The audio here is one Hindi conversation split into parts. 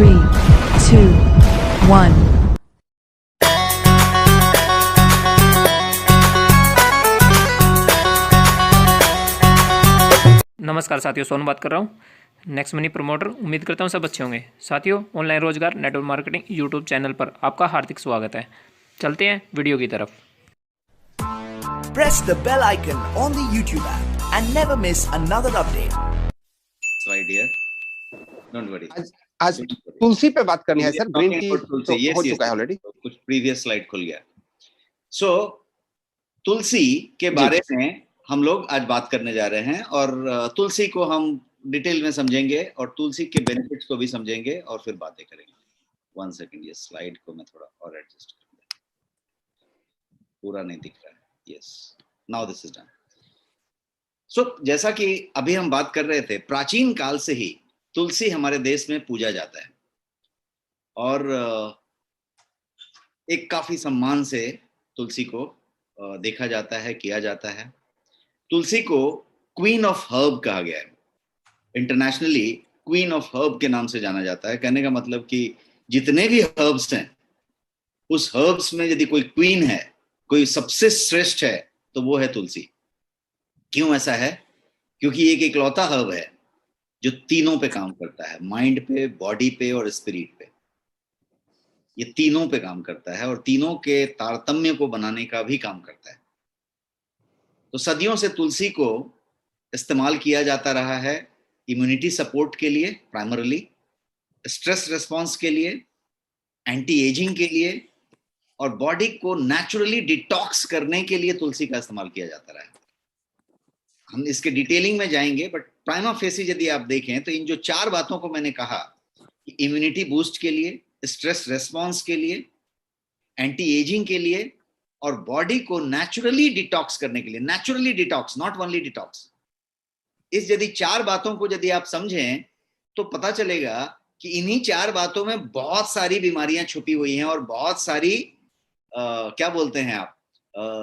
3, 2, 1. नमस्कार साथियों, सोनू बात कर रहा हूँ नेक्स्ट मनी प्रमोटर। उम्मीद करता हूँ सब अच्छे होंगे। साथियों, ऑनलाइन रोजगार नेटवर्क मार्केटिंग यूट्यूब चैनल पर आपका हार्दिक स्वागत है। चलते हैं वीडियो की तरफ। Press the bell icon on the YouTube app and never miss another update. Slide here. Don't worry. आज तुलसी पे बात करनी है सर। ग्रीन टी तुलसी, तो हो चुका है ऑलरेडी। कुछ प्रीवियस स्लाइड खुल गया। सो तुलसी के बारे में हम लोग आज बात करने जा रहे हैं और तुलसी को हम डिटेल में समझेंगे और तुलसी के बेनिफिट्स को भी समझेंगे और फिर बातें करेंगे। 1 सेकंड, ये स्लाइड को मैं थोड़ा और एडजस्ट कर दूं, पूरा नहीं दिख रहा है। Yes, now this is done. So जैसा कि अभी हम बात कर रहे थे, प्राचीन काल से ही तुलसी हमारे देश में पूजा जाता है और एक काफी सम्मान से तुलसी को देखा जाता है, किया जाता है। तुलसी को क्वीन ऑफ हर्ब कहा गया है। इंटरनेशनली क्वीन ऑफ हर्ब के नाम से जाना जाता है। कहने का मतलब कि जितने भी हर्ब्स हैं, उस हर्ब्स में यदि कोई क्वीन है, कोई सबसे श्रेष्ठ है, तो वो है तुलसी। क्यों ऐसा है? क्योंकि एक इकलौता हर्ब है जो तीनों पे काम करता है, माइंड पे, बॉडी पे और स्पिरिट पे। ये तीनों पे काम करता है और तीनों के तारतम्य को बनाने का भी काम करता है। तो सदियों से तुलसी को इस्तेमाल किया जाता रहा है इम्यूनिटी सपोर्ट के लिए, प्राइमरली स्ट्रेस रिस्पॉन्स के लिए, एंटी एजिंग के लिए और बॉडी को नेचुरली डिटॉक्स करने के लिए तुलसी का इस्तेमाल किया जाता रहा है। हम इसके डिटेलिंग में जाएंगे, बट प्राइमा फेसी यदि आप देखें तो इन जो 4 बातों को मैंने कहा कि इम्यूनिटी बूस्ट के लिए, स्ट्रेस रेस्पॉन्स के लिए, एंटी एजिंग के लिए और बॉडी को नेचुरली डिटॉक्स करने के लिए, naturally detox, not only detox, इस यदि 4 बातों को यदि आप समझें तो पता चलेगा कि इन्हीं 4 बातों में बहुत सारी बीमारियां छुपी हुई हैं और बहुत सारी क्या बोलते हैं आप,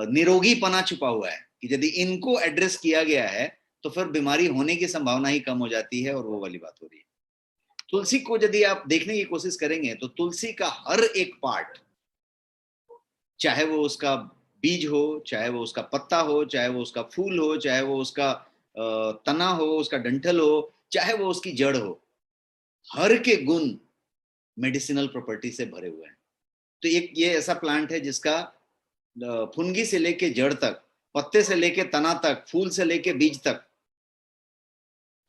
निरोगीपना छुपा हुआ है कि यदि इनको एड्रेस किया गया है तो फिर बीमारी होने की संभावना ही कम हो जाती है। और वो वाली बात हो रही है। तुलसी को यदि आप देखने की कोशिश करेंगे तो तुलसी का हर एक पार्ट, चाहे वो उसका बीज हो, चाहे वो उसका पत्ता हो, चाहे वो उसका फूल हो, चाहे वो उसका तना हो, उसका डंठल हो, चाहे वो उसकी जड़ हो, हर के गुण मेडिसिनल प्रॉपर्टी से भरे हुए हैं। तो एक ये ऐसा प्लांट है जिसका फुनगी से लेके जड़ तक, पत्ते से लेके तना तक, फूल से लेके बीज तक,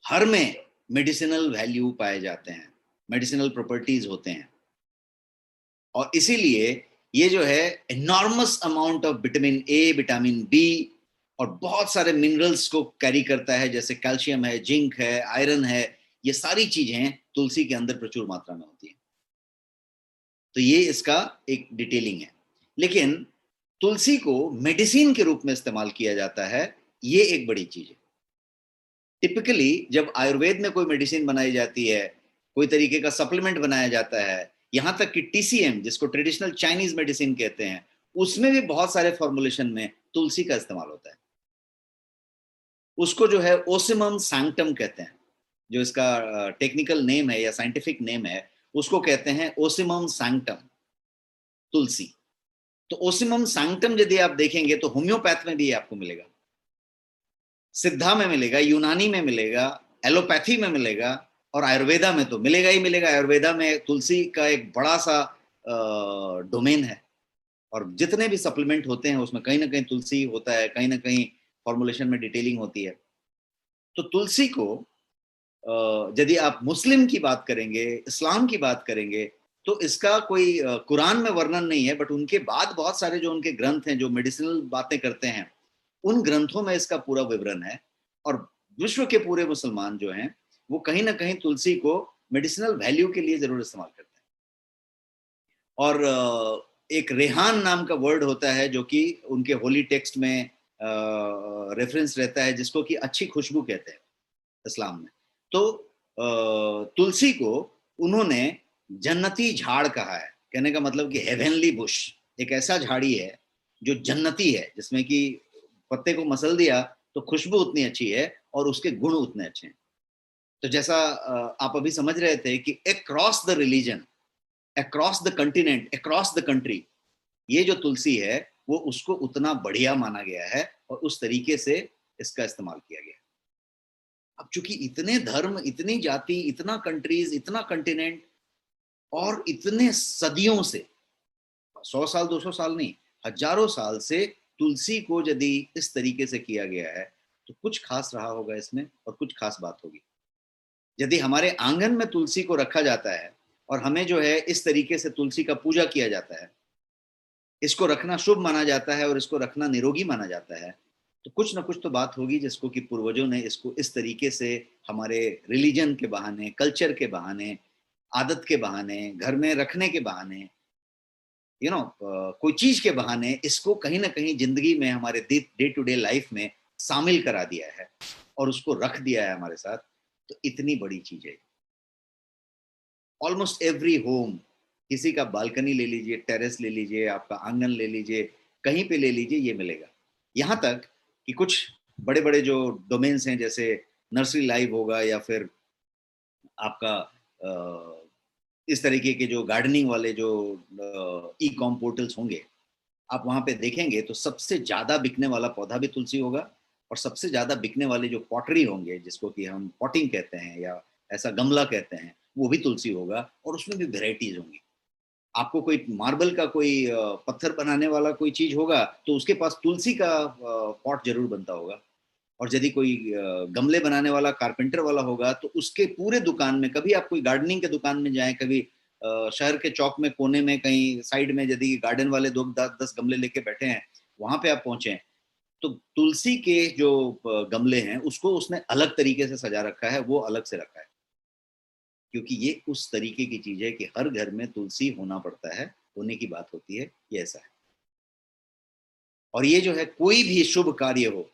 हर में मेडिसिनल वैल्यू पाए जाते हैं, मेडिसिनल प्रॉपर्टीज होते हैं। और इसीलिए ये जो है enormous amount of vitamin A, vitamin B और बहुत सारे मिनरल्स को कैरी करता है, जैसे कैल्शियम है, जिंक है, आयरन है। ये सारी चीजें तुलसी के अंदर प्रचुर मात्रा में होती है। तो ये इसका एक डिटेलिंग है। लेकिन तुलसी को मेडिसिन के रूप में इस्तेमाल किया जाता है, ये एक बड़ी चीज है। टिपिकली जब आयुर्वेद में कोई मेडिसिन बनाई जाती है, कोई तरीके का सप्लीमेंट बनाया जाता है, यहां तक कि टीसीएम, जिसको ट्रेडिशनल चाइनीज मेडिसिन कहते हैं, उसमें भी बहुत सारे फॉर्मुलेशन में तुलसी का इस्तेमाल होता है। उसको जो है ओसिमम सैंक्टम कहते हैं, जो इसका टेक्निकल नेम है या साइंटिफिक नेम है, उसको कहते हैं ओसिमम सैंक्टम तुलसी। तो ओसिमम सैंक्टम यदि आप देखेंगे तो होम्योपैथ में भी आपको मिलेगा, सिद्धा में मिलेगा, यूनानी में मिलेगा, एलोपैथी में मिलेगा और आयुर्वेदा में तो मिलेगा ही मिलेगा। आयुर्वेदा में तुलसी का एक बड़ा सा डोमेन है और जितने भी सप्लीमेंट होते हैं उसमें कहीं ना कहीं तुलसी होता है, कहीं ना कहीं फॉर्मुलेशन में डिटेलिंग होती है। तो तुलसी को यदि आप मुस्लिम की बात करेंगे, इस्लाम की बात करेंगे, तो इसका कोई कुरान में वर्णन नहीं है, बट उनके बाद बहुत सारे जो उनके ग्रंथ हैं जो मेडिसिनल बातें करते हैं, उन ग्रंथों में इसका पूरा विवरण है। और विश्व के पूरे मुसलमान जो हैं वो कहीं ना कहीं तुलसी को मेडिसिनल वैल्यू के लिए जरूर इस्तेमाल करते हैं। और एक रेहान नाम का वर्ड होता है जो कि उनके होली टेक्स्ट में रेफरेंस रहता है, जिसको कि अच्छी खुशबू कहते हैं इस्लाम में। तो तुलसी को उन्होंने जन्नती झाड़ कहा है। कहने का मतलब कि हेवनली बुश, एक ऐसा झाड़ी है जो जन्नती है, जिसमें कि पत्ते को मसल दिया तो खुशबू उतनी अच्छी है और उसके गुण उतने अच्छे हैं। तो जैसा आप अभी समझ रहे थे कि across the religion, across the continent, across the country, ये जो तुलसी है वो उसको उतना बढ़िया माना गया है और उस तरीके से इसका इस्तेमाल किया गया। अब चूंकि इतने धर्म, इतनी जाति, इतना कंट्रीज, इतना कंटिनेंट और इतने सदियों से, 100 साल 200 साल नहीं, हजारों साल से तुलसी को यदि इस तरीके से किया गया है तो कुछ खास रहा होगा इसमें और कुछ खास बात होगी। यदि हमारे आंगन में तुलसी को रखा जाता है और हमें जो है इस तरीके से तुलसी का पूजा किया जाता है, इसको रखना शुभ माना जाता है और इसको रखना निरोगी माना जाता है, तो कुछ ना कुछ तो बात होगी जिसको कि पूर्वजों ने इसको इस तरीके से हमारे रिलीजन के बहाने, कल्चर के बहाने, आदत के बहाने, घर में रखने के बहाने, कोई चीज के बहाने इसको कहीं ना कहीं जिंदगी में, हमारे डे टू डे लाइफ में शामिल करा दिया है और उसको रख दिया है हमारे साथ। तो इतनी बड़ी चीज है। ऑलमोस्ट एवरी होम, किसी का बालकनी ले लीजिए, टेरेस ले लीजिए, आपका आंगन ले लीजिए, कहीं पे ले लीजिए, ये मिलेगा। यहाँ तक कि कुछ बड़े बड़े जो डोमेन्स हैं, जैसे नर्सरी लाइव होगा या फिर आपका इस तरीके के जो गार्डनिंग वाले जो ई कॉम पोर्टल्स होंगे, आप वहां पे देखेंगे तो सबसे ज्यादा बिकने वाला पौधा भी तुलसी होगा और सबसे ज्यादा बिकने वाले जो पॉटरी होंगे, जिसको कि हम पॉटिंग कहते हैं या ऐसा गमला कहते हैं, वो भी तुलसी होगा और उसमें भी वेराइटीज होंगी। आपको कोई मार्बल का कोई पत्थर बनाने वाला कोई चीज होगा तो उसके पास तुलसी का पॉट जरूर बनता होगा। और यदि कोई गमले बनाने वाला कारपेंटर वाला होगा तो उसके पूरे दुकान में, कभी आप कोई गार्डनिंग के दुकान में जाएं, कभी शहर के चौक में कोने में कहीं साइड में यदि गार्डन वाले 2-10 गमले लेके बैठे हैं, वहां पे आप पहुंचे तो तुलसी के जो गमले हैं उसको उसने अलग तरीके से सजा रखा है, वो अलग से रखा है, क्योंकि ये उस तरीके की चीज है कि हर घर में तुलसी होना पड़ता है, होने की बात होती है, ये ऐसा है। और ये जो है, कोई भी शुभ कार्य हो,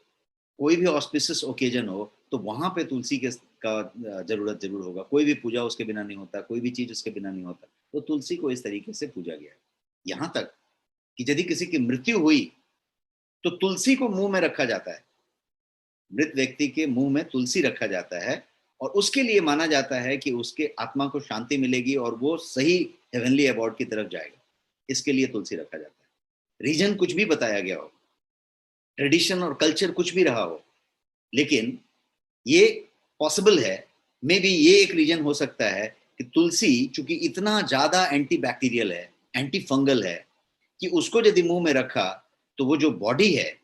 कोई भी ऑस्पिशियस ओकेजन हो, तो वहां पे तुलसी के का जरूरत जरूर होगा। कोई भी पूजा उसके बिना नहीं होता, कोई भी चीज उसके बिना नहीं होता। तो तुलसी को इस तरीके से पूजा गया है। यहाँ तक कि यदि किसी की मृत्यु हुई तो तुलसी को मुंह में रखा जाता है, मृत व्यक्ति के मुंह में तुलसी रखा जाता है और उसके लिए माना जाता है कि उसके आत्मा को शांति मिलेगी और वो सही हेवनली अबॉर्ड की तरफ जाएगा। इसके लिए तुलसी रखा जाता है। रीजन कुछ भी बताया गया हो, ट्रेडिशन और कल्चर कुछ भी रहा हो, लेकिन ये पॉसिबल है, मे बी ये एक रीजन हो सकता है कि तुलसी चूंकि इतना ज्यादा एंटी बैक्टीरियल है, एंटी फंगल है, कि उसको यदि मुंह में रखा तो वो जो बॉडी है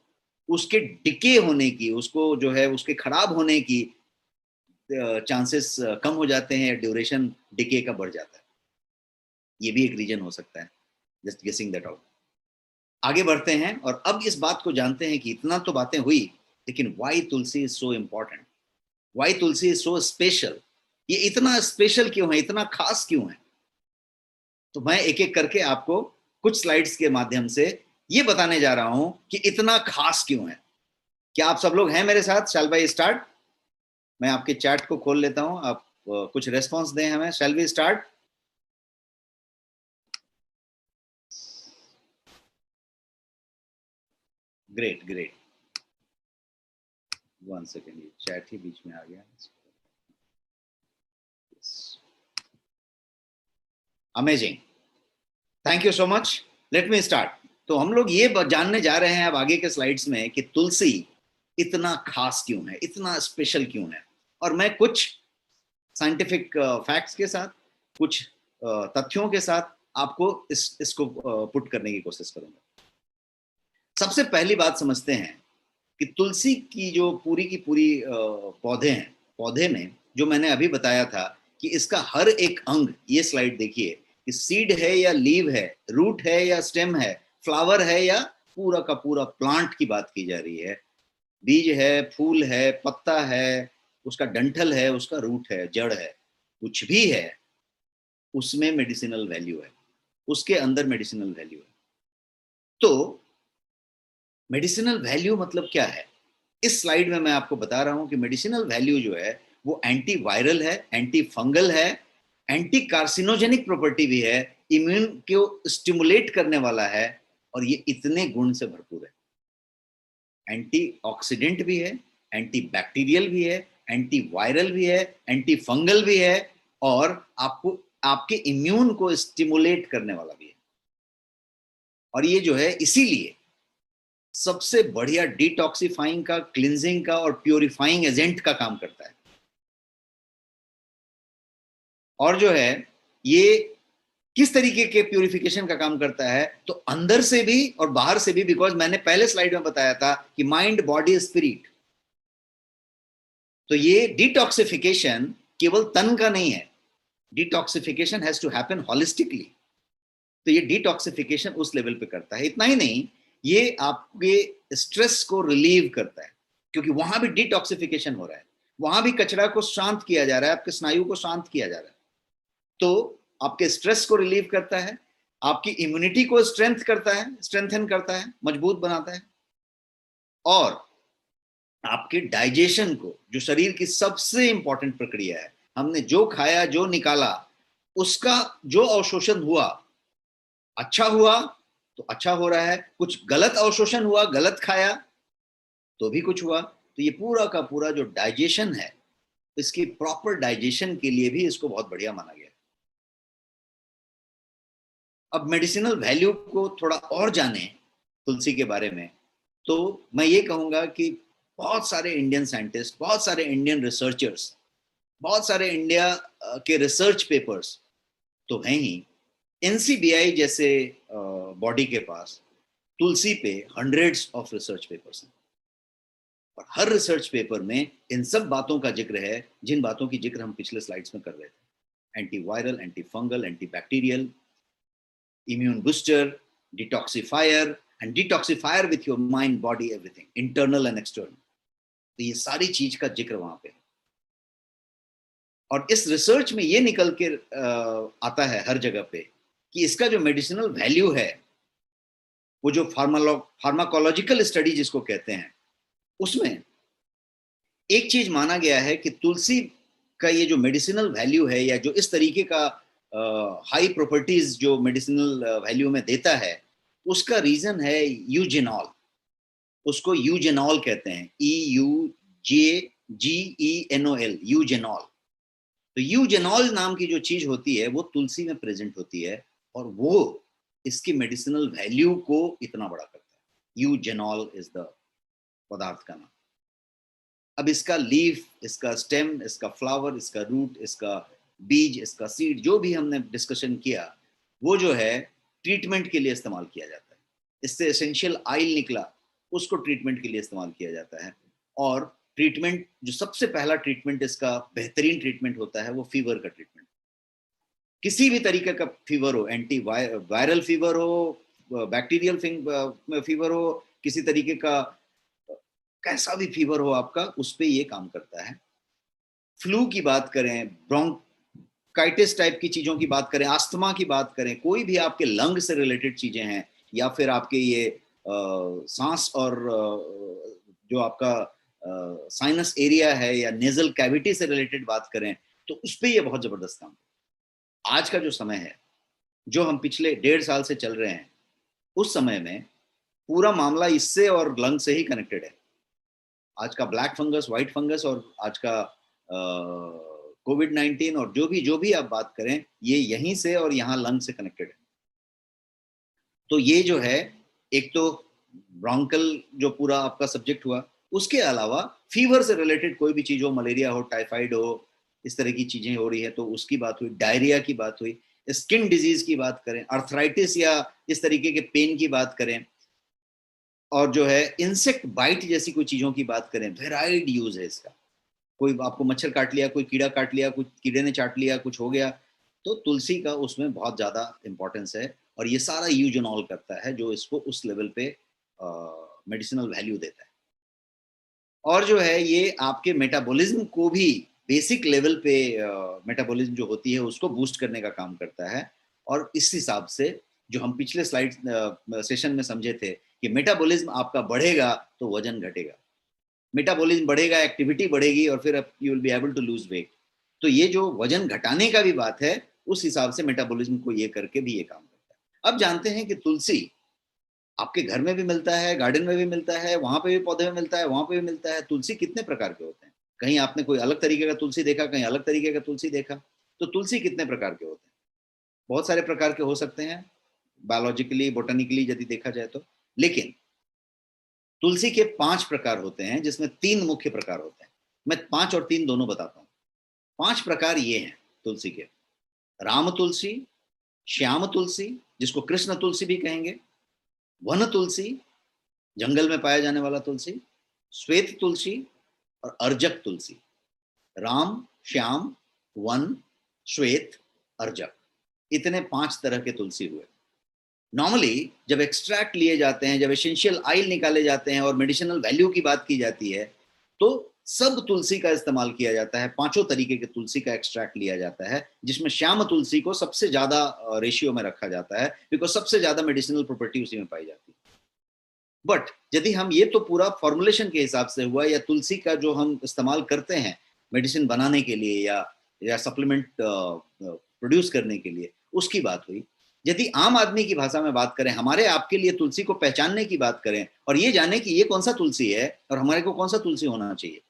उसके डिके होने की, उसको जो है उसके खराब होने की चांसेस कम हो जाते हैं, ड्यूरेशन डिके का बढ़ जाता है। ये भी एक रीजन हो सकता है। Just guessing that out. आगे बढ़ते हैं और अब इस बात को जानते हैं कि इतना तो बातें हुई, लेकिन why Tulsi is so important, why Tulsi is so special. ये इतना स्पेशल क्यों है, इतना खास क्यों है? तो मैं एक एक करके आपको कुछ स्लाइड्स के माध्यम से ये बताने जा रहा हूं कि इतना खास क्यों है। क्या आप सब लोग हैं मेरे साथ? Shall we start? मैं आपके चैट को खोल लेता हूं, आप कुछ रेस्पॉन्स दें हमें। Shall we start? Great great. 1 second, ये चैट ही बीच में आ गया। Amazing, thank you so much. Let me start. तो हम लोग ये जानने जा रहे हैं अब आगे के स्लाइड्स में कि तुलसी इतना खास क्यों है, इतना स्पेशल क्यों है। और मैं कुछ साइंटिफिक फैक्ट्स के साथ, कुछ तथ्यों के साथ आपको इसको पुट करने की कोशिश करूंगा। सबसे पहली बात समझते हैं कि तुलसी की जो पूरी की पूरी पौधे हैं, पौधे में जो मैंने अभी बताया था कि इसका हर एक अंग, ये स्लाइड देखिए कि सीड है या लीव है, रूट है या स्टेम है, फ्लावर है या पूरा का पूरा प्लांट की बात की जा रही है। बीज है, फूल है, पत्ता है, उसका डंठल है, उसका रूट है, जड़ है, कुछ भी है, उसमें मेडिसिनल वैल्यू है, उसके अंदर मेडिसिनल वैल्यू है। तो मेडिसिनल वैल्यू मतलब क्या है? इस स्लाइड में मैं आपको बता रहा हूं कि मेडिसिनल वैल्यू जो है वो एंटी वायरल है, एंटी फंगल है, एंटी कार्सिनोजेनिक प्रॉपर्टी भी है, इम्यून को स्टिमुलेट करने वाला है, और ये इतने गुण से भरपूर है। एंटी ऑक्सीडेंट भी है, एंटी बैक्टीरियल भी है, एंटी वायरल भी है, एंटी फंगल भी है, और आपको आपके इम्यून को स्टिमुलेट करने वाला भी है। और ये जो है इसीलिए सबसे बढ़िया डिटॉक्सिफाइंग का, क्लिनजिंग का और प्योरीफाइंग एजेंट का काम करता है। और जो है ये किस तरीके के प्यूरिफिकेशन का काम करता है, तो अंदर से भी और बाहर से भी, बिकॉज मैंने पहले स्लाइड में बताया था कि माइंड, बॉडी, स्पिरिट। तो ये डिटॉक्सिफिकेशन केवल तन का नहीं है, detoxification has to happen holistically. तो ये डिटॉक्सिफिकेशन उस लेवल पे करता है। इतना ही नहीं, ये आपके स्ट्रेस को रिलीव करता है, क्योंकि वहां भी डिटॉक्सिफिकेशन हो रहा है, वहां भी कचरा को शांत किया जा रहा है, आपके स्नायु को शांत किया जा रहा है। तो आपके स्ट्रेस को रिलीव करता है, आपकी इम्यूनिटी को स्ट्रेंथन करता है, मजबूत बनाता है, और आपके डाइजेशन को, जो शरीर की सबसे इंपॉर्टेंट प्रक्रिया है, हमने जो खाया, जो निकाला, उसका जो अवशोषण हुआ, अच्छा हुआ तो अच्छा हो रहा है, कुछ गलत अवशोषण हुआ, गलत खाया तो भी कुछ हुआ। तो ये पूरा का पूरा जो डाइजेशन है, इसकी प्रॉपर डाइजेशन के लिए भी इसको बहुत बढ़िया माना गया। अब मेडिसिनल वैल्यू को थोड़ा और जाने तुलसी के बारे में, तो मैं ये कहूंगा कि बहुत सारे इंडियन साइंटिस्ट, बहुत सारे इंडियन रिसर्चर्स, बहुत सारे इंडिया के रिसर्च पेपर्स तो हैं ही। एनसीबीआई जैसे बॉडी के पास तुलसी पे हंड्रेड्स ऑफ रिसर्च पेपर्स हैं, और हर रिसर्च पेपर में इन सब बातों का जिक्र है, जिन बातों की जिक्र हम पिछले स्लाइड्स में कर रहे थे। Anti viral, anti fungal, anti bacterial, immune booster, detoxifier, and detoxifier with your mind, body, everything, internal and external. तो ये सारी चीज का जिक्र वहां पे, और इस रिसर्च में ये निकल के आता है हर जगह पे कि इसका जो मेडिसिनल वैल्यू है, वो जो फार्माकोलॉजिकल स्टडी जिसको कहते हैं, उसमें एक चीज माना गया है कि तुलसी का ये जो मेडिसिनल वैल्यू है, या जो इस तरीके का हाई प्रॉपर्टीज जो मेडिसिनल वैल्यू में देता है, उसका रीजन है यूजेनॉल। उसको यूजेनॉल कहते हैं, EUJENOL, यूजेनॉल। तो यूजेनॉल नाम की जो चीज होती है वो तुलसी में प्रेजेंट होती है, और वो इसकी मेडिसिनल वैल्यू को इतना बड़ा करता है। यूजेनॉल इज द पदार्थ का नाम। अब इसका लीफ, इसका स्टेम, इसका फ्लावर, इसका रूट, इसका बीज, इसका सीड, जो भी हमने डिस्कशन किया, वो जो है ट्रीटमेंट के लिए इस्तेमाल किया जाता है। इससे एसेंशियल ऑयल निकला, उसको ट्रीटमेंट के लिए इस्तेमाल किया जाता है। और ट्रीटमेंट, जो सबसे पहला ट्रीटमेंट इसका बेहतरीन ट्रीटमेंट होता है, वो फीवर का ट्रीटमेंट। किसी भी तरीके का फीवर हो, एंटी वायरल फीवर हो, बैक्टीरियल फीवर हो, किसी तरीके का कैसा भी फीवर हो आपका, उस पर ये काम करता है। फ्लू की बात करें, ब्रोंकाइटिस टाइप की चीजों की बात करें, अस्थमा की बात करें, कोई भी आपके लंग से रिलेटेड चीजें हैं, या फिर आपके ये सांस और जो आपका साइनस एरिया है, या नेजल कैविटी से रिलेटेड बात करें, तो उस पर ये बहुत जबरदस्त काम। आज का जो समय है, जो हम पिछले 1.5 साल से चल रहे हैं, उस समय में पूरा मामला इससे और लंग से ही कनेक्टेड है। आज का ब्लैक फंगस, व्हाइट फंगस, और आज का कोविड-19, और जो भी आप बात करें, ये यहीं से और यहाँ लंग से कनेक्टेड है। तो ये जो है, एक तो ब्रोंकल जो पूरा आपका सब्जेक्ट हुआ, उसके अलावा फीवर से रिलेटेड कोई भी चीज हो, मलेरिया हो, टाइफाइड हो, इस तरह की चीजें हो रही है, तो उसकी बात हुई। डायरिया की बात हुई, स्किन डिजीज की बात करें, अर्थराइटिस या इस तरीके के पेन की बात करें, और जो है इंसेक्ट बाइट जैसी कोई चीजों की बात करें, वेराइड यूज है इसका। कोई आपको मच्छर काट लिया, कोई कीड़ा काट लिया, कुछ कीड़े ने चाट लिया, कुछ हो गया, तो तुलसी का उसमें बहुत ज्यादा इंपॉर्टेंस है। और ये सारा यूजेनॉल करता है, जो इसको उस लेवल पे मेडिसिनल वैल्यू देता है। और जो है ये आपके मेटाबॉलिज्म को भी बेसिक लेवल पे, मेटाबॉलिज्म जो होती है उसको बूस्ट करने का काम करता है। और इस हिसाब से जो हम पिछले स्लाइड सेशन में समझे थे कि मेटाबॉलिज्म आपका बढ़ेगा तो वजन घटेगा, मेटाबॉलिज्म बढ़ेगा, एक्टिविटी बढ़ेगी, और फिर you will be able to lose weight. तो ये जो वजन घटाने का भी बात है, उस हिसाब से मेटाबॉलिज्म को ये करके भी ये काम करता है। अब जानते हैं कि तुलसी आपके घर में भी मिलता है, गार्डन में भी मिलता है, वहां पे भी पौधे में मिलता है, वहां पे भी मिलता है। तुलसी कितने प्रकार के होते हैं? कहीं आपने कोई अलग तरीके का तुलसी देखा, कहीं अलग तरीके का तुलसी देखा। तो तुलसी कितने प्रकार के होते हैं? बहुत सारे प्रकार के हो सकते हैं, बायोलॉजिकली, बोटेनिकली यदि देखा जाए तो। लेकिन तुलसी के 5 प्रकार होते हैं, जिसमें 3 मुख्य प्रकार होते हैं। मैं 5 और 3 दोनों बताता हूँ। 5 प्रकार ये हैं तुलसी के: राम तुलसी, श्याम तुलसी जिसको कृष्ण तुलसी भी कहेंगे, वन तुलसी जंगल में पाया जाने वाला तुलसी, श्वेत तुलसी और अर्जक तुलसी। राम, श्याम, वन, श्वेत, अर्जक, इतने 5 तरह के तुलसी हुए। नॉर्मली जब एक्सट्रैक्ट लिए जाते हैं, जब एसेंशियल ऑयल निकाले जाते हैं और मेडिसिनल वैल्यू की बात की जाती है, तो सब तुलसी का इस्तेमाल किया जाता है। 5 तरीके के तुलसी का एक्सट्रैक्ट लिया जाता है, जिसमें श्याम तुलसी को सबसे ज्यादा रेशियो में रखा जाता है, बिकॉज सबसे ज्यादा मेडिसिनल प्रॉपर्टी उसी में पाई जाती है। बट यदि हम, ये तो पूरा फॉर्मुलेशन के हिसाब से हुआ, या तुलसी का जो हम इस्तेमाल करते हैं मेडिसिन बनाने के लिए या सप्लीमेंट प्रोड्यूस करने के लिए, उसकी बात हुई। यदि आम आदमी की भाषा में बात करें, हमारे आपके लिए तुलसी को पहचानने की बात करें और ये जाने कि ये कौन सा तुलसी है और हमारे को कौन सा तुलसी होना चाहिए,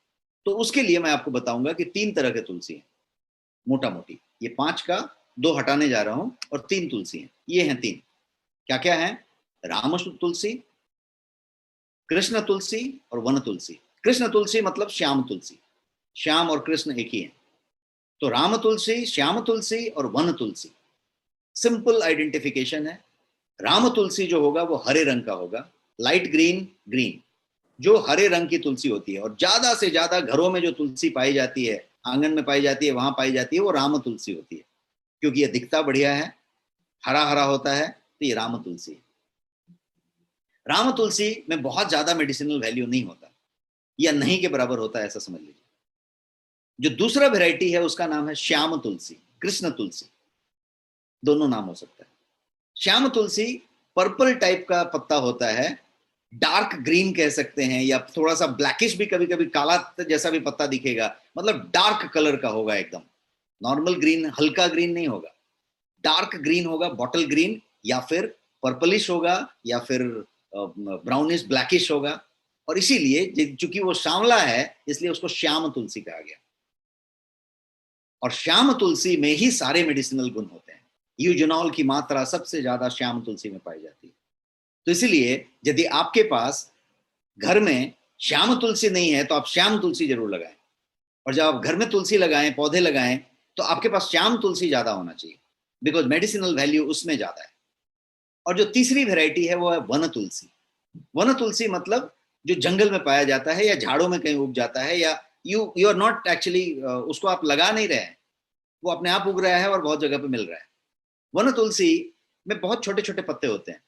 तो उसके लिए मैं आपको बताऊंगा कि 3 तरह के तुलसी हैं मोटा मोटी। ये 5 का 2 हटाने जा रहा हूं और 3 तुलसी हैं। ये हैं 3, क्या क्या है? राम तुलसी, कृष्ण तुलसी और वन तुलसी। कृष्ण तुलसी मतलब श्याम तुलसी, श्याम और कृष्ण एक ही है। तो राम तुलसी, श्याम तुलसी और वन तुलसी, सिंपल आइडेंटिफिकेशन है। राम तुलसी जो होगा वो हरे रंग का होगा, लाइट ग्रीन, ग्रीन, जो हरे रंग की तुलसी होती है। और ज्यादा से ज्यादा घरों में जो तुलसी पाई जाती है, आंगन में पाई जाती है, वहां पाई जाती है, वो राम तुलसी होती है, क्योंकि ये दिखता बढ़िया है, हरा हरा होता है, तो ये राम तुलसी है। राम तुलसी में बहुत ज्यादा मेडिसिनल वैल्यू नहीं होता, या नहीं के बराबर होता है, ऐसा समझ लीजिए। जो दूसरा वेराइटी है उसका नाम है श्याम तुलसी, कृष्ण तुलसी, दोनों नाम हो सकता है। श्याम तुलसी पर्पल टाइप का पत्ता होता है, डार्क ग्रीन कह सकते हैं, या थोड़ा सा ब्लैकिश भी, कभी कभी काला जैसा भी पत्ता दिखेगा, मतलब डार्क कलर का होगा एकदम। नॉर्मल ग्रीन, हल्का ग्रीन नहीं होगा, डार्क ग्रीन होगा, बॉटल ग्रीन, या फिर पर्पलिश होगा, या फिर ब्राउनिश ब्लैकिश होगा। और इसीलिए चूंकि वो सांवला है, इसलिए उसको श्याम तुलसी कहा गया। और श्याम तुलसी में ही सारे मेडिसिनल गुण होते हैं। यूजेनॉल की मात्रा सबसे ज्यादा श्याम तुलसी में पाई जाती है। तो इसीलिए यदि आपके पास घर में श्याम तुलसी नहीं है, तो आप श्याम तुलसी जरूर लगाएं। और जब आप घर में तुलसी लगाएं, पौधे लगाएं, तो आपके पास श्याम तुलसी ज्यादा होना चाहिए, बिकॉज मेडिसिनल वैल्यू उसमें ज्यादा है। और जो तीसरी वेराइटी है वो है वन तुलसी। वन तुलसी मतलब जो जंगल में पाया जाता है, या झाड़ों में कहीं उग जाता है, या यू आर नॉट एक्चुअली, उसको आप लगा नहीं रहे हैं, वो अपने आप उग रहा है और बहुत जगह पे मिल रहा है। वन तुलसी में बहुत छोटे छोटे पत्ते होते हैं।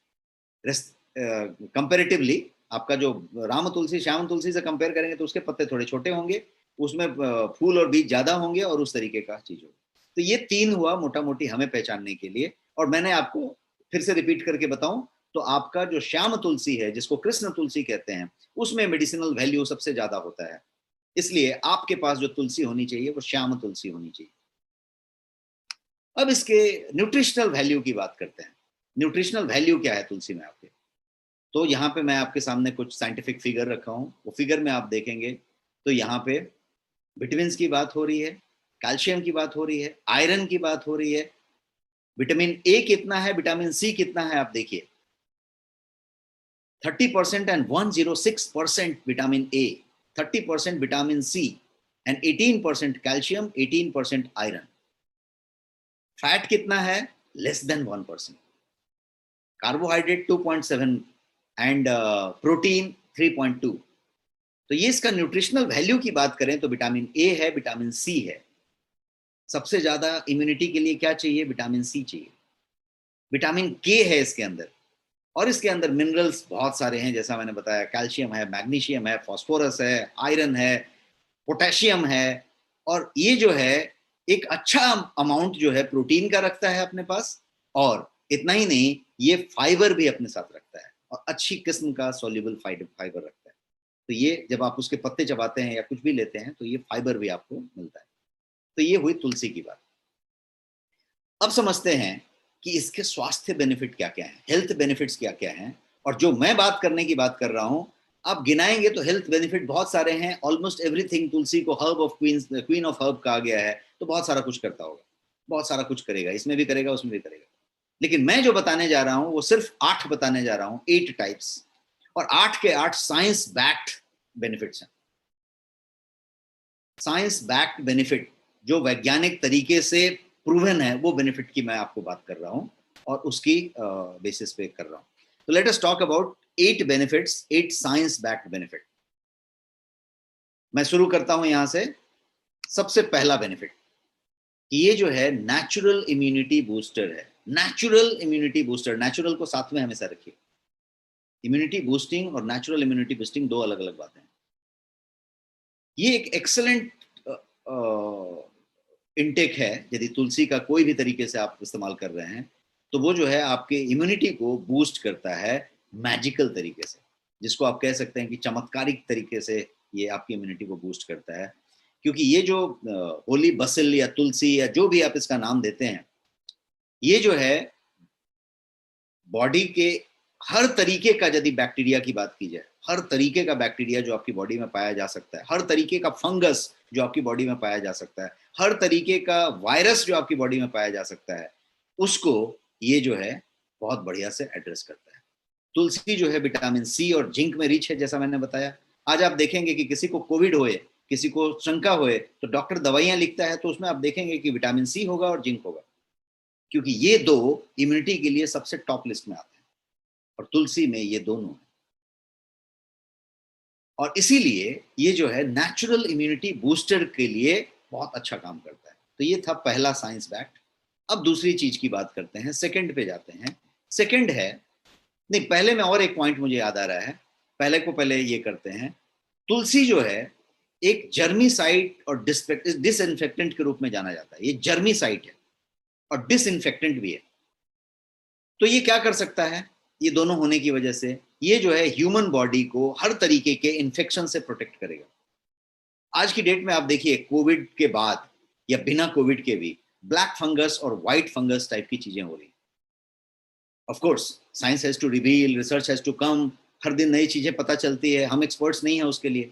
कंपेरेटिवली आपका जो राम तुलसी, श्याम तुलसी से कंपेयर करेंगे तो उसके पत्ते थोड़े छोटे होंगे, उसमें फूल और बीज ज्यादा होंगे, और उस तरीके का चीज होगा। तो ये 3 हुआ मोटा मोटी हमें पहचानने के लिए। और मैंने आपको फिर से रिपीट करके बताऊं तो आपका जो श्याम तुलसी है, जिसको कृष्ण तुलसी कहते हैं, उसमें मेडिसिनल वैल्यू सबसे ज्यादा होता है। इसलिए आपके पास जो तुलसी होनी चाहिए वो श्याम तुलसी होनी चाहिए। अब इसके न्यूट्रिशनल वैल्यू की बात करते हैं। न्यूट्रिशनल वैल्यू क्या है तुलसी में आपके? तो यहाँ पे मैं आपके सामने कुछ साइंटिफिक फिगर रखा हूँ। वो फिगर में आप देखेंगे तो यहाँ पे विटामिन की बात हो रही है, कैल्शियम की बात हो रही है, आयरन की बात हो रही है। विटामिन ए कितना है, विटामिन सी कितना है, आप देखिए 30% and 106% vitamin A, 30% vitamin C and 18% calcium, 18% iron. Fat कितना है? Less than 1%। Carbohydrate 2.7 and protein 3.2। तो ये इसका न्यूट्रिशनल वैल्यू की बात करें तो विटामिन ए है, विटामिन सी है। सबसे ज्यादा इम्यूनिटी के लिए क्या चाहिए? विटामिन सी चाहिए। विटामिन के है इसके अंदर, और इसके अंदर मिनरल्स बहुत सारे हैं, जैसा मैंने बताया, कैल्शियम है, मैग्नीशियम है, फास्फोरस है, आयरन है, पोटेशियम है। और ये जो है एक अच्छा अमाउंट जो है प्रोटीन का रखता है अपने पास, और इतना ही नहीं, ये फाइबर भी अपने साथ रखता है, और अच्छी किस्म का सॉल्युबल फाइबर रखता है। तो ये जब आप उसके पत्ते चबाते हैं या कुछ भी लेते हैं तो ये फाइबर भी आपको मिलता है। तो ये हुई तुलसी की बात। अब समझते हैं कि इसके स्वास्थ्य बेनिफिट क्या क्या हैं, हेल्थ बेनिफिट्स क्या क्या हैं। और जो मैं बात करने की बात कर रहा हूं आप गिनाएंगे तो हेल्थ बेनिफिट बहुत सारे हैं, ऑलमोस्ट एवरीथिंग तुलसी को क्वीन ऑफ हर्ब कहा गया है, तो बहुत सारा कुछ करता होगा, बहुत सारा कुछ करेगा, इसमें भी करेगा उसमें भी करेगा। लेकिन मैं जो बताने जा रहा हूं वो सिर्फ 8 बताने जा रहा हूं, 8 टाइप्स, और 8 के 8 साइंस बैक्ड बेनिफिट्स हैं। साइंस बैक्ड बेनिफिट जो वैज्ञानिक तरीके से प्रूवन है, वो बेनिफिट की मैं आपको बात कर रहा हूं और उसकी बेसिस पे कर रहा हूं। तो let us talk about 8 benefits, 8 science backed benefit. मैं शुरू करता हूं यहां से। सबसे पहला बेनिफिट, ये जो है नेचुरल इम्यूनिटी बूस्टर है। नेचुरल इम्यूनिटी बूस्टर, नेचुरल को साथ में हमेशा रखिए। इम्यूनिटी बूस्टिंग और नेचुरल इम्यूनिटी बूस्टिंग दो अलग अलग बातें हैं। ये एक एक्सेलेंट इनटेक है। यदि तुलसी का कोई भी तरीके से आप इस्तेमाल कर रहे हैं तो वो जो है आपके इम्यूनिटी को बूस्ट करता है मैजिकल तरीके से, जिसको आप कह सकते हैं कि चमत्कारिक तरीके से ये आपकी इम्यूनिटी को बूस्ट करता है। क्योंकि ये जो होली बसिल या तुलसी या जो भी आप इसका नाम देते हैं, ये जो है बॉडी के हर तरीके का, यदि बैक्टीरिया की बात की जाए, हर तरीके का बैक्टीरिया जो आपकी बॉडी में पाया जा सकता है, हर तरीके का फंगस जो आपकी बॉडी में पाया जा सकता है, हर तरीके का वायरस जो आपकी बॉडी में पाया जा सकता है, उसको ये जो है बहुत बढ़िया से एड्रेस करता है। तुलसी जो है विटामिन सी और जिंक में रिच है, जैसा मैंने बताया। आज आप देखेंगे कि किसी को कोविड होए, किसी को शंका होए, तो डॉक्टर दवाइयां लिखता है, तो उसमें आप देखेंगे कि विटामिन सी होगा और जिंक होगा, क्योंकि ये दो इम्यूनिटी के लिए सबसे टॉप लिस्ट में आते हैं और तुलसी में ये दोनों है। और इसीलिए ये जो है नेचुरल इम्यूनिटी बूस्टर के लिए बहुत अच्छा काम करता है। तो ये था पहला साइंस बैक्ट। अब दूसरी चीज की बात करते हैं, सेकंड पे जाते हैं। सेकंड है, नहीं पहले में और एक पॉइंट मुझे याद आ रहा है, पहले ये करते हैं। तुलसी जो है एक जर्मीसाइड और डिसइंफेक्टेंट के रूप में जाना जाता है। ये जर्मीसाइड है और डिसइंफेक्टेंट भी है। तो ये क्या कर सकता है, ये दोनों होने की वजह से ये जो है ह्यूमन बॉडी को हर तरीके के इन्फेक्शन से प्रोटेक्ट करेगा। आज की डेट में आप देखिए, कोविड के बाद या बिना कोविड के भी ब्लैक फंगस और व्हाइट फंगस टाइप की चीजें हो रही। Of course science has to reveal, research has to come, हर दिन नई चीजें पता चलती है, हम एक्सपर्ट्स नहीं है उसके लिए।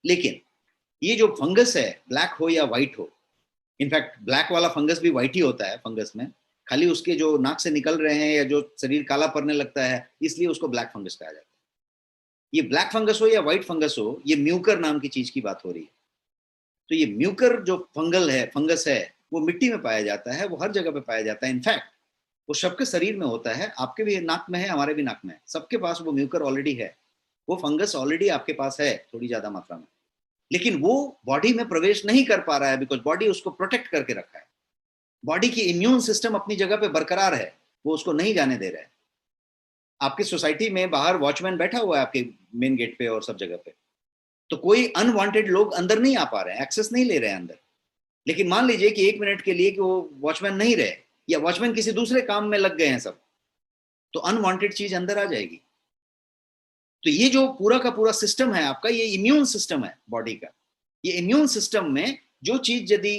लेकिन ये जो फंगस है, ब्लैक हो या व्हाइट हो, इनफैक्ट ब्लैक वाला फंगस भी व्हाइट ही होता है फंगस में, खाली उसके जो नाक से निकल रहे हैं या जो शरीर काला पड़ने लगता है, इसलिए उसको ब्लैक फंगस कहा जाता है। ये ब्लैक फंगस हो या व्हाइट फंगस हो, ये म्यूकर नाम की चीज की बात हो रही है। तो ये म्यूकर जो फंगस है, वो मिट्टी में पाया जाता है, वो हर जगह पे पाया जाता है। इनफैक्ट वो सबके शरीर में होता है, आपके भी नाक में है, हमारे भी नाक में है, सबके पास वो म्यूकर ऑलरेडी है, वो फंगस ऑलरेडी आपके पास है थोड़ी ज्यादा मात्रा में। लेकिन वो बॉडी में प्रवेश नहीं कर पा रहा है, बिकॉज बॉडी उसको प्रोटेक्ट करके रखा है। बॉडी की इम्यून सिस्टम अपनी जगह पे बरकरार है, वो उसको नहीं जाने दे रहा है। आपकी सोसाइटी में बाहर वॉचमैन बैठा हुआ है आपके मेन गेट पे और सब जगह पे, तो कोई अनवांटेड लोग अंदर नहीं आ पा रहे हैं, एक्सेस नहीं ले रहे हैं अंदर। लेकिन मान लीजिए कि 1 मिनट के लिए कि वो वॉचमैन नहीं रहे या वॉचमैन किसी दूसरे काम में लग गए हैं सब, तो अनवांटेड चीज अंदर आ जाएगी। तो ये जो पूरा का पूरा सिस्टम है आपका, ये इम्यून सिस्टम है बॉडी का। ये इम्यून सिस्टम में जो चीज यदि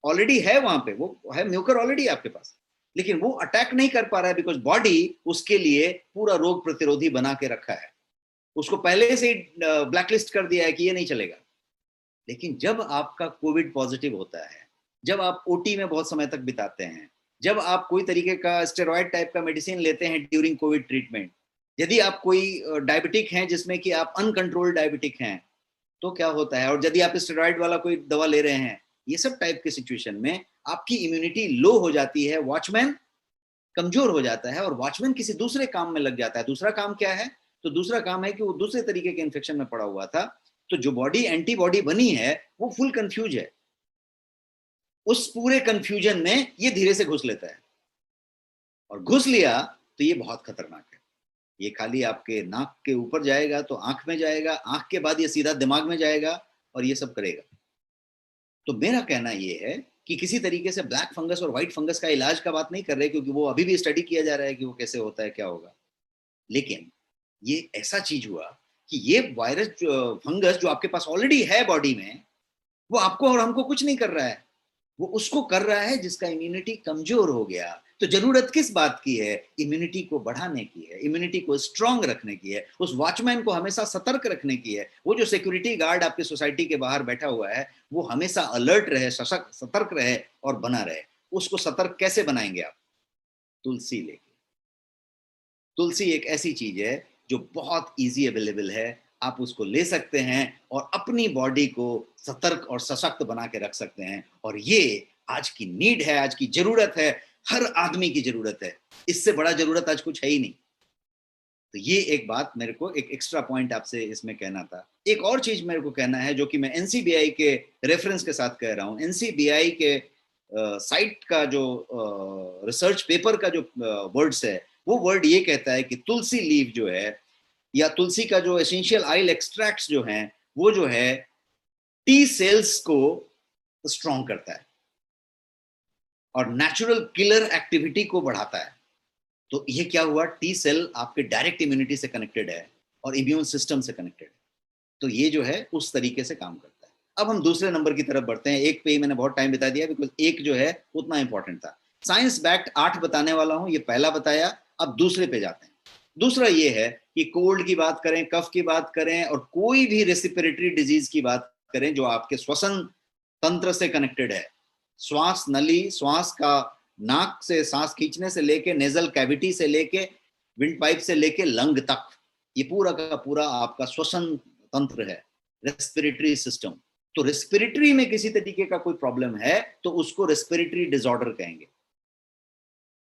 ऑलरेडी है वहां पे, वो है म्यूकर ऑलरेडी आपके पास, लेकिन वो अटैक नहीं कर पा रहा है, बिकॉज बॉडी उसके लिए पूरा रोग प्रतिरोधी बना के रखा है, उसको पहले से ही ब्लैकलिस्ट कर दिया है कि ये नहीं चलेगा। लेकिन जब आपका कोविड पॉजिटिव होता है, जब आप ओटी में बहुत समय तक बिताते हैं, जब आप कोई तरीके का स्टेरॉइड टाइप का मेडिसिन लेते हैं ड्यूरिंग कोविड ट्रीटमेंट, यदि आप कोई डायबिटिक हैं जिसमें कि आप अनकंट्रोल्ड डायबिटिक हैं, तो क्या होता है, और यदि आप स्टेरॉइड वाला कोई दवा ले रहे हैं, ये सब टाइप के सिचुएशन में आपकी इम्यूनिटी लो हो जाती है, वॉचमैन कमजोर हो जाता है और वॉचमैन किसी दूसरे काम में लग जाता है। दूसरा काम क्या है, तो दूसरा काम है कि वो दूसरे तरीके के इन्फेक्शन में पड़ा हुआ था, तो जो बॉडी एंटीबॉडी बनी है वो फुल कंफ्यूज है। उस पूरे कंफ्यूजन में ये धीरे से घुस लेता है, और घुस लिया तो ये बहुत खतरनाक है। ये खाली आपके नाक के ऊपर जाएगा तो आंख में जाएगा, आंख के बाद ये सीधा दिमाग में जाएगा और ये सब करेगा। तो मेरा कहना ये है कि किसी तरीके से ब्लैक फंगस और व्हाइट फंगस का इलाज का बात नहीं कर रहे, क्योंकि वो अभी भी स्टडी किया जा रहा है कि वो कैसे होता है, क्या होगा। लेकिन ये ऐसा चीज हुआ कि ये वायरस फंगस जो आपके पास ऑलरेडी है बॉडी में, वो आपको और हमको कुछ नहीं कर रहा है, वो उसको कर रहा है जिसका इम्यूनिटी कमजोर हो गया। तो जरूरत किस बात की है? इम्यूनिटी को बढ़ाने की है, इम्यूनिटी को स्ट्रांग रखने की है, उस वॉचमैन को हमेशा सतर्क रखने की है। वो जो सिक्योरिटी गार्ड आपकी सोसाइटी के बाहर बैठा हुआ है वो हमेशा अलर्ट रहे, सशक्त, सतर्क रहे और बना रहे। उसको सतर्क कैसे बनाएंगे आप? तुलसी लेके। तुलसी एक ऐसी चीज है जो बहुत इजी अवेलेबल है, आप उसको ले सकते हैं और अपनी बॉडी को सतर्क और सशक्त बना के रख सकते हैं। और ये आज की नीड है, आज की जरूरत है, हर आदमी की जरूरत है। इससे बड़ा जरूरत आज कुछ है ही नहीं। तो ये एक बात मेरे को, एक एक्स्ट्रा पॉइंट आपसे इसमें कहना था। एक और चीज मेरे को कहना है जो कि मैं एनसीबीआई के रेफरेंस के साथ कह रहा हूं। एनसीबीआई के साइट का जो रिसर्च पेपर का जो वर्ड्स है, वो वर्ड ये कहता है कि तुलसी लीफ जो है या तुलसी का जो एसेंशियल ऑयल एक्सट्रैक्ट्स जो हैं वो जो है टी सेल्स को स्ट्रॉन्ग करता है और नेचुरल किलर एक्टिविटी को बढ़ाता है। तो ये क्या हुआ? टी सेल आपके डायरेक्ट इम्यूनिटी से कनेक्टेड है और इम्यून सिस्टम से कनेक्टेड है। तो ये जो है उस तरीके से काम करता है। अब हम दूसरे नंबर की तरफ बढ़ते हैं। एक पे ही मैंने बहुत टाइम बिता दिया बिकॉज एक जो है उतना इंपॉर्टेंट था। साइंस बैक्ड 8 बताने वाला हूं, ये पहला बताया। अब दूसरे पे जाते हैं। दूसरा ये है कि कोल्ड की बात करें, कफ की बात करें और कोई भी रेस्पिरेटरी डिजीज की बात करें जो आपके श्वसन तंत्र से कनेक्टेड है, श्वास नली, श्वास का नाक से सांस खींचने से लेके नेजल कैविटी से लेके विंड पाइप से लेके लंग तक, ये पूरा का पूरा आपका श्वसन तंत्र है, रेस्पिरेटरी सिस्टम। तो रेस्पिरेटरी में किसी तरीके का कोई प्रॉब्लम है तो उसको रेस्पिरेटरी डिसऑर्डर कहेंगे।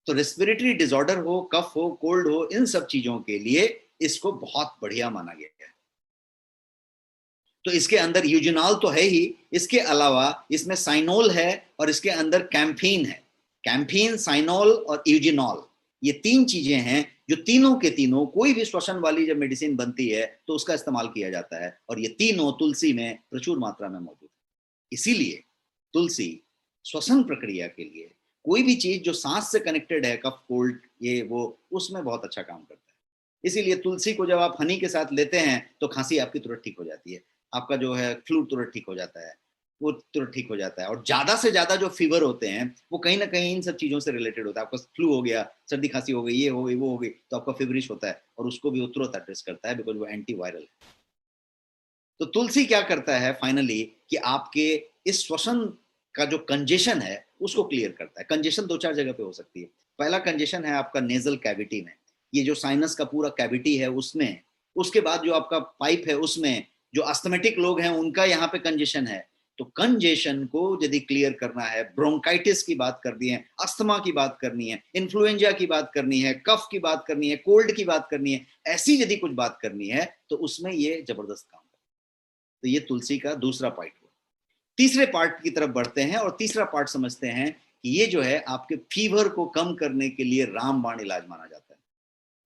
तो रेस्पिरेटरी डिसऑर्डर हो, कफ हो, कोल्ड हो, इन सब चीजों के लिए इसको बहुत बढ़िया माना गया है। तो इसके अंदर यूजिनॉल तो है ही, इसके अलावा इसमें साइनोल है और इसके अंदर कैम्फीन है। कैम्फीन, साइनोल और यूजिनॉल, ये 3 चीजें हैं जो तीनों के तीनों कोई भी श्वसन वाली जब मेडिसिन बनती है तो उसका इस्तेमाल किया जाता है और ये तीनों तुलसी में प्रचुर मात्रा में मौजूद है। इसीलिए तुलसी श्वसन प्रक्रिया के लिए, कोई भी चीज जो सांस से कनेक्टेड है, कफ, कोल्ड, ये वो, उसमें बहुत अच्छा काम करता है। इसीलिए तुलसी को जब आप हनी के साथ लेते हैं तो खांसी आपकी तुरंत ठीक हो जाती है, आपका जो है फ्लू तुरंत ठीक हो जाता है, वो तुरंत ठीक हो जाता है। और ज्यादा से ज्यादा जो फीवर होते हैं वो कहीं ना कहीं इन सब चीजों से रिलेटेड होता है। आपका फ्लू हो गया, सर्दी खांसी हो गई, ये हो गई, वो हो गई, तो आपका फेवरिश होता है और उसको भी वो तुरंत एड्रेस करता है बिकॉज वो एंटीवायरल है। तो तुलसी क्या करता है फाइनली कि आपके इस श्वसन का जो कंजेशन है उसको क्लियर करता है। कंजेशन 2-4 जगह पे हो सकती है। पहला कंजेशन है आपका नेजल कैविटी में, ये जो साइनस का पूरा कैविटी है उसमें। उसके बाद जो आपका पाइप है उसमें, जो अस्थमेटिक लोग हैं उनका यहाँ पे कंजेशन है। तो कंजेशन को यदि क्लियर करना है, ब्रोंकाइटिस की बात करनी है, अस्थमा की बात करनी है, इन्फ्लुएंजा की बात करनी है, कफ की बात करनी है, कोल्ड की बात करनी है, ऐसी यदि कुछ बात करनी है तो उसमें ये जबरदस्त काम है। तो ये तुलसी का दूसरा पार्ट हुआ। तीसरे पार्ट की तरफ बढ़ते हैं और तीसरा पार्ट समझते हैं कि ये जो है आपके फीवर को कम करने के लिए रामबाण इलाज माना जाता है।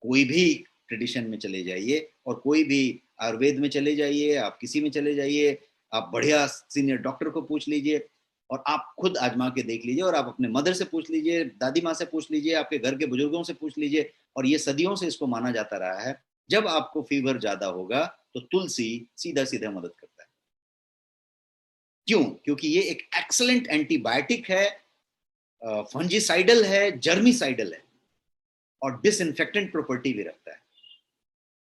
कोई भी ट्रेडिशन में चले जाइए और कोई भी आयुर्वेद में चले जाइए, आप किसी में चले जाइए, आप बढ़िया सीनियर डॉक्टर को पूछ लीजिए और आप खुद आजमा के देख लीजिए और आप अपने मदर से पूछ लीजिए, दादी माँ से पूछ लीजिए, आपके घर के बुजुर्गों से पूछ लीजिए। और ये सदियों से इसको माना जाता रहा है, जब आपको फीवर ज्यादा होगा तो तुलसी सीधा सीधा मदद करता है। क्यों? क्योंकि ये एक एक्सीलेंट एंटीबायोटिक है, फंजीसाइडल है, जर्मीसाइडल है और डिसइंफेक्टेंट प्रॉपर्टी भी रखता है।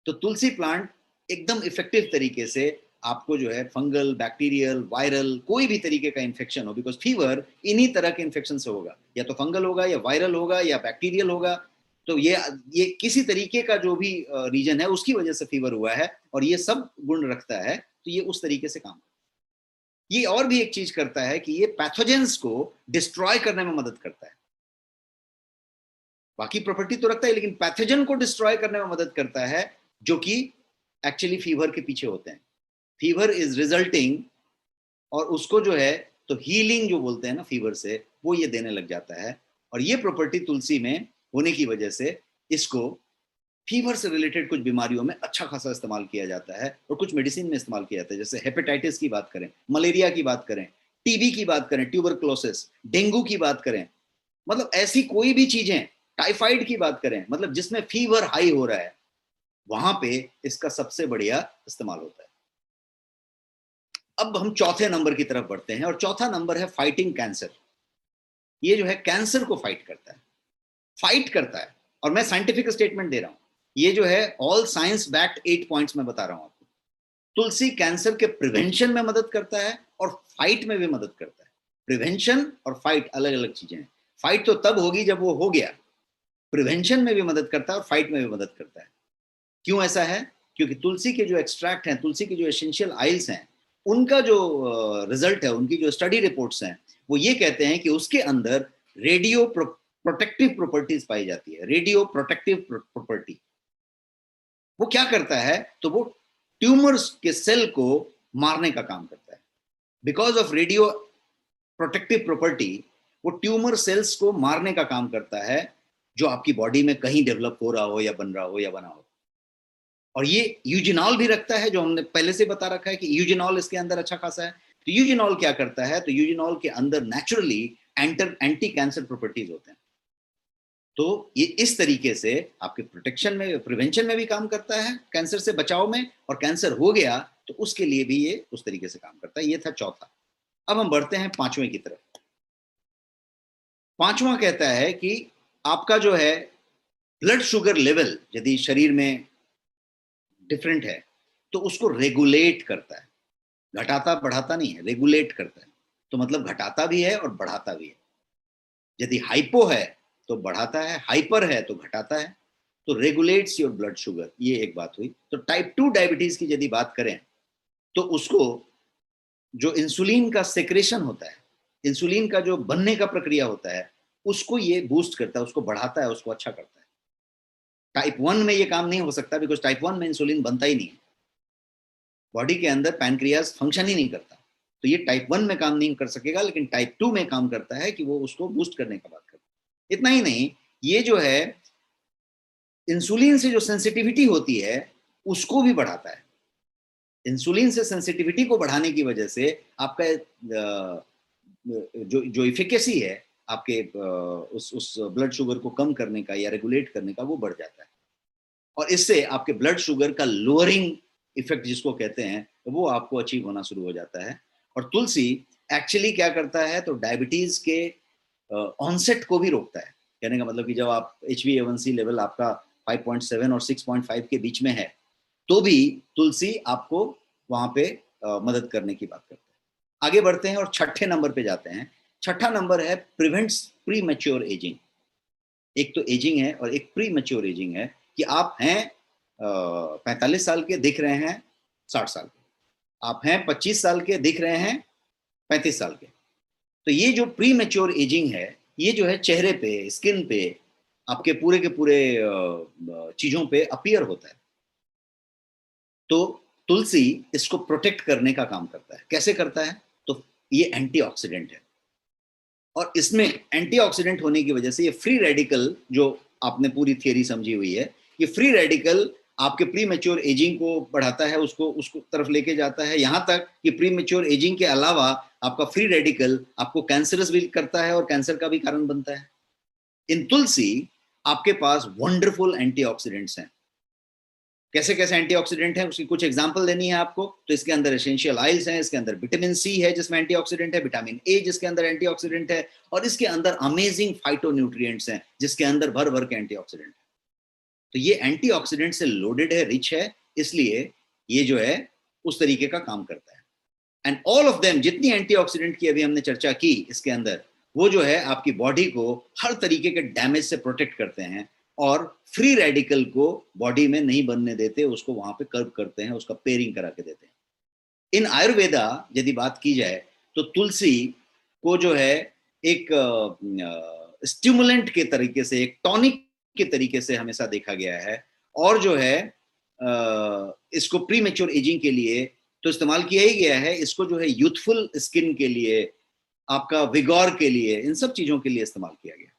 तो तुलसी प्लांट एकदम इफेक्टिव तरीके से आपको जो है फंगल, बैक्टीरियल, वायरल, कोई भी तरीके का इन्फेक्शन हो, बिकॉज फीवर इन्हीं तरह के इन्फेक्शन से होगा, या तो फंगल होगा या वायरल होगा या बैक्टीरियल होगा। तो ये किसी तरीके का जो भी रीजन है उसकी वजह से फीवर हुआ है और ये सब गुण रखता है। तो ये उस तरीके से काम करता है। ये और भी एक चीज करता है कि ये पैथोजेंस को डिस्ट्रॉय करने में मदद करता है। बाकी प्रॉपर्टी तो रखता है लेकिन पैथोजन को डिस्ट्रॉय करने में मदद करता है, जो कि एक्चुअली फीवर के पीछे होते हैं। फीवर इज रिजल्टिंग, और उसको जो है तो हीलिंग जो बोलते हैं ना फीवर से, वो ये देने लग जाता है। और ये प्रॉपर्टी तुलसी में होने की वजह से इसको फीवर से रिलेटेड कुछ बीमारियों में अच्छा खासा इस्तेमाल किया जाता है और कुछ मेडिसिन में इस्तेमाल किया जाता है। जैसे हेपेटाइटिस की बात करें, मलेरिया की बात करें, टीबी की बात करें, ट्यूबरक्लोसिस, डेंगू की बात करें, मतलब ऐसी कोई भी चीजें, टाइफाइड की बात करें, मतलब जिसमें फीवर हाई हो रहा है, वहां पे इसका सबसे बढ़िया इस्तेमाल होता है। अब हम चौथे नंबर की तरफ बढ़ते हैं और चौथा नंबर है फाइटिंग कैंसर। ये जो है कैंसर को फाइट करता है। और मैं साइंटिफिक स्टेटमेंट दे रहा हूं, ये जो है ऑल साइंस बैक्ड 8 पॉइंट्स में बता रहा हूं आपको। तुलसी कैंसर के प्रिवेंशन में मदद करता है और फाइट में भी मदद करता है। प्रिवेंशन और फाइट अलग अलग चीजें हैं। फाइट तो तब होगी जब वो हो गया, प्रिवेंशन में भी मदद करता है और फाइट में भी मदद करता है। क्यों ऐसा है? क्योंकि तुलसी के जो एक्सट्रैक्ट हैं, तुलसी के जो एसेंशियल ऑयल्स हैं, उनका जो रिजल्ट है, उनकी जो स्टडी रिपोर्ट्स हैं, वो ये कहते हैं कि उसके अंदर रेडियो प्रोटेक्टिव प्रॉपर्टीज पाई जाती है। रेडियो प्रोटेक्टिव प्रॉपर्टी वो क्या करता है? तो वो ट्यूमर्स के सेल को मारने का काम करता है। Because of radio protective property वो ट्यूमर सेल्स को मारने का काम करता है जो आपकी बॉडी में कहीं डेवलप हो रहा हो या बन रहा हो या बना हो। और ये यूजिनॉल भी रखता है, जो हमने पहले से बता रखा है कि यूजिनॉल इसके अंदर अच्छा खासा है। तो यूजिनॉल क्या करता है? तो यूजिनॉल के अंदर नेचुरली एंटी कैंसर प्रॉपर्टीज होते हैं। तो ये इस तरीके से आपके प्रोटेक्शन में, प्रिवेंशन में भी काम करता है, कैंसर से बचाव में, और कैंसर हो गया तो उसके लिए भी ये उस तरीके से काम करता है। ये था चौथा। अब हम बढ़ते हैं पांचवें की तरफ। पांचवा कहता है कि आपका जो है ब्लड शुगर लेवल यदि शरीर में डिफरेंट है तो उसको रेगुलेट करता है। घटाता बढ़ाता नहीं है, रेगुलेट करता है। तो मतलब घटाता भी है और बढ़ाता भी है। यदि हाइपो है तो बढ़ाता है, हाइपर है तो घटाता है। तो रेगुलेट्स योर ब्लड शुगर, ये एक बात हुई। तो टाइप 2 डायबिटीज की यदि बात करें तो उसको जो इंसुलिन का सेक्रेशन होता है, इंसुलिन का जो बनने का प्रक्रिया होता है, उसको ये बूस्ट करता है, उसको बढ़ाता है, उसको अच्छा करता है। टाइप 1 में ये काम नहीं हो सकता, बिकॉज टाइप 1 में इंसुलिन बनता ही नहीं है, बॉडी के अंदर पैनक्रियाज फंक्शन ही नहीं करता। तो ये टाइप 1 में काम नहीं कर सकेगा, लेकिन टाइप 2 में काम करता है कि वो उसको बूस्ट करने का बात करता है। इतना ही नहीं, ये जो है इंसुलिन से जो सेंसिटिविटी होती है उसको भी बढ़ाता है। इंसुलिन से सेंसिटिविटी को बढ़ाने की वजह से आपका जो इफिकेसी है आपके उस ब्लड शुगर को कम करने का या रेगुलेट करने का, वो बढ़ जाता है। और इससे आपके ब्लड शुगर का लोअरिंग इफेक्ट जिसको कहते हैं, वो आपको अचीव होना शुरू हो जाता है। और तुलसी एक्चुअली क्या करता है? तो डायबिटीज के ऑनसेट को भी रोकता है। कहने का मतलब कि जब आप HbA1c लेवल आपका 5.7 और 6.5 के बीच में है तो भी तुलसी आपको वहां पे मदद करने की बात करता है। आगे बढ़ते हैं और छठे नंबर पे जाते हैं। छठा नंबर है प्रिवेंट्स प्री मैच्योर एजिंग। एक तो एजिंग है और एक प्री मैच्योर एजिंग है कि आप हैं 45 साल के, दिख रहे हैं 60 साल के। आप हैं 25 साल के, दिख रहे हैं 35 साल के। तो ये जो प्री मैच्योर एजिंग है, ये जो है चेहरे पे, स्किन पे, आपके पूरे के पूरे चीजों पे अपीयर होता है। तो तुलसी इसको प्रोटेक्ट करने का काम करता है। कैसे करता है? तो ये एंटीऑक्सीडेंट है, और इसमें एंटीऑक्सीडेंट होने की वजह से ये फ्री रेडिकल, जो आपने पूरी थियरी समझी हुई है, ये फ्री रेडिकल आपके प्री मैच्योर एजिंग को बढ़ाता है, उसको तरफ लेके जाता है। यहां तक कि प्री मैच्योर एजिंग के अलावा आपका फ्री रेडिकल आपको कैंसरस भी करता है और कैंसर का भी कारण बनता है। इन तुलसी आपके पास वंडरफुल एंटीऑक्सीडेंट्स हैं। कैसे कैसे एंटीऑक्सीडेंट है उसकी कुछ एग्जांपल देनी है आपको। तो इसके अंदर एसेंशियल ऑयल्स हैं, इसके अंदर विटामिन सी है जिसमें एंटीऑक्सीडेंट है, विटामिन ए जिसके अंदर एंटीऑक्सीडेंट है, और इसके अंदर अमेजिंग फाइटोन्यूट्रिएंट्स हैं जिसके अंदर भर भर के एंटीऑक्सीडेंट है। तो ये एंटीऑक्सीडेंट से लोडेड है, रिच है, इसलिए ये जो है उस तरीके का काम करता है। एंड ऑल ऑफ देम, जितनी एंटीऑक्सीडेंट की अभी हमने चर्चा की इसके अंदर, वो जो है आपकी बॉडी को हर तरीके के डैमेज से प्रोटेक्ट करते हैं और फ्री रेडिकल को बॉडी में नहीं बनने देते, उसको वहां पे कर्व करते हैं, उसका पेयरिंग करा के देते हैं। इन आयुर्वेदा यदि बात की जाए तो तुलसी को जो है एक स्टिमुलेंट के तरीके से, एक टॉनिक के तरीके से हमेशा देखा गया है। और जो है इसको प्री मैच्योर एजिंग के लिए तो इस्तेमाल किया ही गया है। इसको जो है यूथफुल स्किन के लिए, आपका विगोर के लिए, इन सब चीजों के लिए इस्तेमाल किया गया।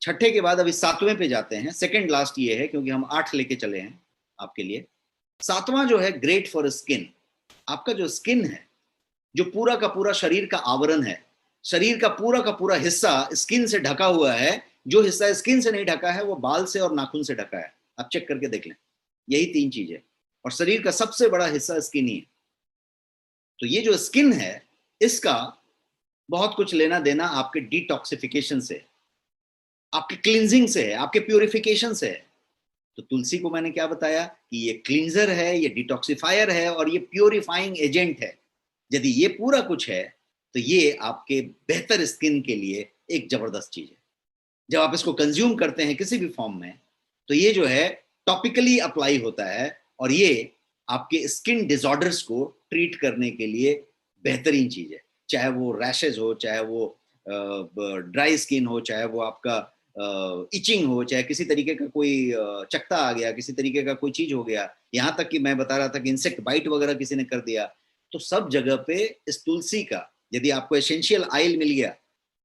छठे के बाद अभी सातवें पे जाते हैं। सेकंड लास्ट ये है क्योंकि हम 8 लेके चले हैं आपके लिए। सातवां जो है ग्रेट फॉर स्किन। आपका जो स्किन है, जो पूरा का पूरा शरीर का आवरण है, शरीर का पूरा हिस्सा स्किन से ढका हुआ है। जो हिस्सा स्किन से नहीं ढका है वो बाल से और नाखून से ढका है। आप चेक करके देख लें, यही 3 चीजें। और शरीर का सबसे बड़ा हिस्सा स्किन ही है। तो ये जो स्किन है इसका बहुत कुछ लेना देना आपके डिटॉक्सिफिकेशन से, आपके क्लींजिंग से है, आपके प्यूरिफिकेशन से है। तो तुलसी को मैंने क्या बताया कि ये क्लींजर है, ये डिटॉक्सिफायर है और ये प्यूरिफाइंग एजेंट है। यदि ये पूरा कुछ है तो ये आपके बेहतर स्किन के लिए एक जबरदस्त चीज है। जब आप इसको कंज्यूम करते हैं किसी भी फॉर्म में तो ये जो है टॉपिकली अप्लाई होता है और ये आपके स्किन डिसऑर्डर्स को ट्रीट करने के लिए बेहतरीन चीज है। चाहे वो रैशेज हो, चाहे वो ड्राई स्किन हो, चाहे वो आपका इचिंग हो, चाहे किसी तरीके का कोई चकता आ गया, किसी तरीके का कोई चीज हो गया, यहाँ तक कि मैं बता रहा था कि इंसेक्ट बाइट वगैरह किसी ने कर दिया, तो सब जगह पे इस तुलसी का, यदि आपको एसेंशियल ऑयल मिल गया,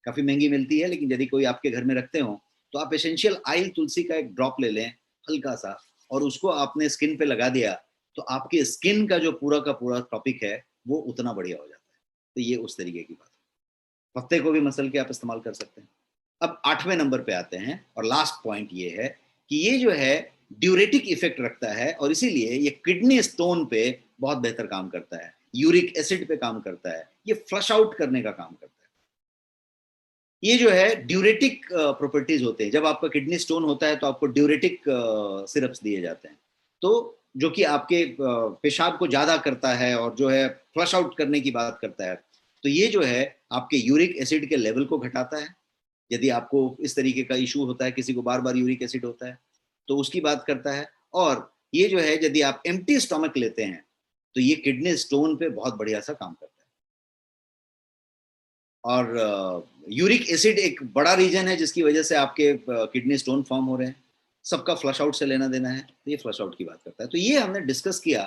काफी महंगी मिलती है लेकिन यदि कोई आपके घर में रखते हो तो आप एसेंशियल ऑयल तुलसी का एक ड्रॉप ले लें हल्का सा और उसको आपने स्किन पे लगा दिया तो आपकी स्किन का जो पूरा का पूरा टॉपिक है वो उतना बढ़िया हो जाता है। तो ये उस तरीके की बात है। पत्ते को भी मसल के आप इस्तेमाल कर सकते हैं। अब 8वें नंबर पे आते हैं और लास्ट पॉइंट ये है कि ये जो है ड्यूरेटिक इफेक्ट रखता है और इसीलिए ये किडनी स्टोन पे बहुत बेहतर काम करता है, यूरिक एसिड पे काम करता है, ये फ्लश आउट करने का काम करता है। ये जो है ड्यूरेटिक प्रॉपर्टीज होते हैं। जब आपका किडनी स्टोन होता है तो आपको ड्यूरेटिक सिरप्स दिए जाते हैं, तो जो कि आपके पेशाब को ज्यादा करता है और जो है फ्लश आउट करने की बात करता है। तो ये जो है आपके यूरिक एसिड के लेवल को घटाता है। यदि आपको इस तरीके का इशू होता है, किसी को बार बार यूरिक एसिड होता है, तो उसकी बात करता है। और ये जो है यदि आप एम्प्टी स्टमक लेते हैं तो ये किडनी स्टोन पे बहुत बढ़िया सा काम करता है। और यूरिक एसिड एक बड़ा रीजन है जिसकी वजह से आपके किडनी स्टोन फॉर्म हो रहे हैं। सबका फ्लश आउट से लेना देना है, तो ये फ्लश आउट की बात करता है। तो ये हमने डिस्कस किया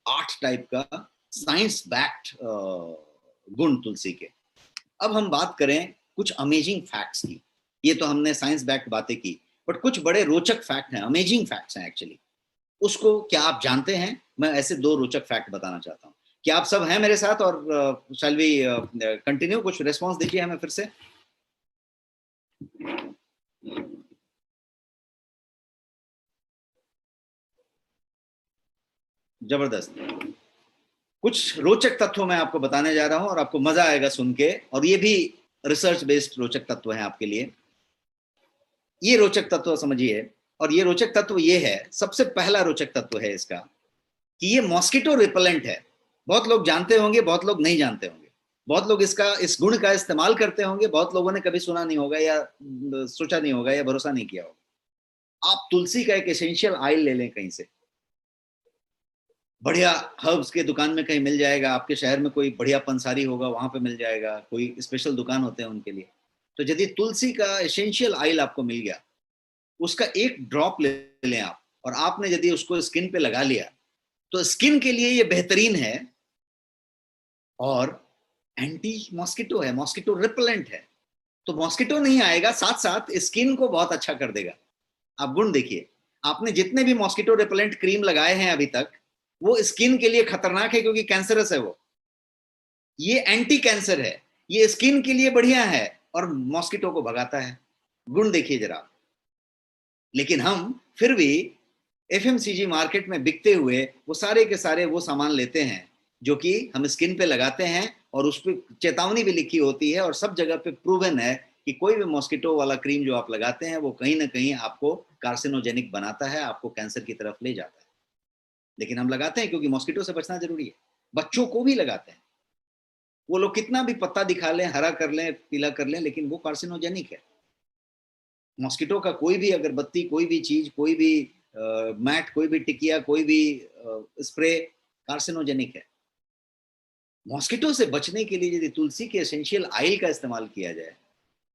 8 टाइप का साइंस बैक्ड गुण तुलसी के। अब हम बात करें कुछ अमेजिंग फैक्ट्स की। ये तो हमने साइंस बैक्ड बातें की, बट कुछ बड़े रोचक फैक्ट हैं, अमेजिंग फैक्ट्स हैं एक्चुअली। उसको क्या आप जानते हैं? मैं ऐसे 2 रोचक फैक्ट बताना चाहता हूँ। क्या आप सब हैं मेरे साथ? और शैल वी कंटिन्यू? कुछ रिस्पॉन्स दीजिए हमें फिर से। जबरदस्त। कुछ रोचक तत्व मैं आपको बताने जा रहा हूं और आपको मजा आएगा सुन के, और ये भी रिसर्च बेस्ड रोचक तत्व हैं आपके लिए। ये रोचक तत्व समझिए, और ये रोचक तत्व ये है, सबसे पहला रोचक तत्व है इसका कि ये मॉस्किटो रिपेलेंट है। बहुत लोग जानते होंगे, बहुत लोग नहीं जानते होंगे। बहुत लोग इस गुण का इस्तेमाल करते होंगे, बहुत लोगों ने कभी सुना नहीं होगा या सोचा नहीं होगा या भरोसा नहीं किया होगा। आप तुलसी का एक एसेंशियल ऑयल ले लें कहीं से, बढ़िया हर्ब्स के दुकान में कहीं मिल जाएगा, आपके शहर में कोई बढ़िया पंसारी होगा वहां पे मिल जाएगा, कोई स्पेशल दुकान होते हैं उनके लिए। तो यदि तुलसी का एसेंशियल ऑयल आपको मिल गया, उसका एक ड्रॉप ले लें आप, और आपने यदि उसको स्किन पे लगा लिया तो स्किन के लिए ये बेहतरीन है और एंटी मॉस्किटो है, मॉस्किटो रिपेलेंट है। तो मॉस्किटो नहीं आएगा, साथ साथ स्किन को बहुत अच्छा कर देगा। आप गुण देखिए, आपने जितने भी मॉस्किटो रिपेलेंट क्रीम लगाए हैं अभी तक, वो स्किन के लिए खतरनाक है क्योंकि कैंसरस है वो। ये एंटी कैंसर है, ये स्किन के लिए बढ़िया है और मॉस्किटो को भगाता है। गुण देखिए जरा। लेकिन हम फिर भी एफएमसीजी मार्केट में बिकते हुए वो सारे के सारे वो सामान लेते हैं जो कि हम स्किन पे लगाते हैं और उस पर चेतावनी भी लिखी होती है, और सब जगह पे प्रूवन है कि कोई भी मॉस्किटो वाला क्रीम जो आप लगाते हैं वो कहीं ना कहीं आपको कार्सिनोजेनिक बनाता है, आपको कैंसर की तरफ ले जाता है। लेकिन हम लगाते हैं क्योंकि मॉस्किटो से बचना जरूरी है। बच्चों को भी लगाते हैं, वो लोग कितना भी पत्ता दिखा लें, हरा कर लें, पीला कर लें, लेकिन वो कार्सिनोजेनिक है। मॉस्किटो का कोई भी अगरबत्ती, कोई भी चीज, कोई भी मैट, कोई भी टिकिया, कोई भी स्प्रे कार्सिनोजेनिक है। मॉस्किटो से बचने के लिए यदि तुलसी के एसेंशियल ऑयल का इस्तेमाल किया जाए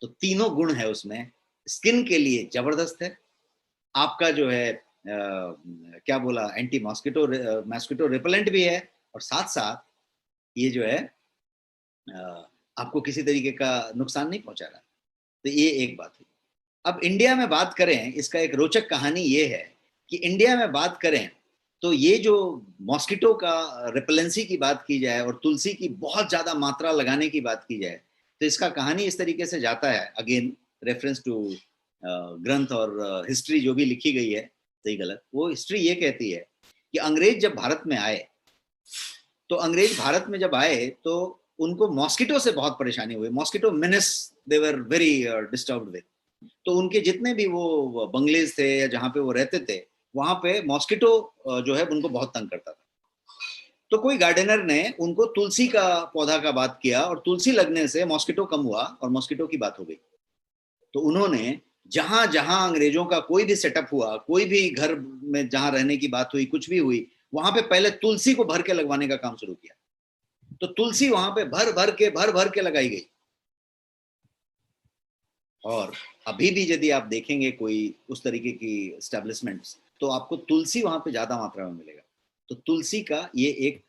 तो तीनों गुण है उसमें। स्किन के लिए जबरदस्त है, आपका जो है क्या बोला, एंटी मॉस्किटो रिपेलेंट भी है, और साथ साथ ये जो है आपको किसी तरीके का नुकसान नहीं पहुंचा रहा। तो ये एक बात है। अब इंडिया में बात करें, इसका एक रोचक कहानी ये है कि इंडिया में बात करें तो ये जो मॉस्किटो का रिपेलेंसी की बात की जाए और तुलसी की बहुत ज्यादा मात्रा लगाने की बात की जाए तो इसका कहानी इस तरीके से जाता है, अगेन रेफरेंस टू ग्रंथ और हिस्ट्री जो भी लिखी गई है, सही गलत, वो हिस्ट्री ये कहती है कि अंग्रेज जब भारत में आए तो अंग्रेज भारत में जब आए तो उनको मॉस्किटो से बहुत परेशानी हुई, mosquito minus they were very disturbed with. तो उनके जितने भी वो बंगलेज थे या जहाँ पे वो रहते थे, वहां पे मॉस्किटो जो है उनको बहुत तंग करता था। तो कोई गार्डनर ने उनको तुलसी का पौधा का बात किया और तुलसी लगने से मॉस्किटो कम हुआ और मॉस्किटो की बात हो गई। तो उन्होंने जहां जहां अंग्रेजों का कोई भी सेटअप हुआ, कोई भी घर में जहां रहने की बात हुई, कुछ भी हुई, वहां पे पहले तुलसी को भर के लगवाने का काम शुरू किया। तो तुलसी वहां पे भर भर के लगाई गई। और अभी भी यदि आप देखेंगे कोई उस तरीके की एस्टेब्लिशमेंट्स, तो आपको तुलसी वहां पे ज्यादा मात्रा में मिलेगा। तो तुलसी का ये एक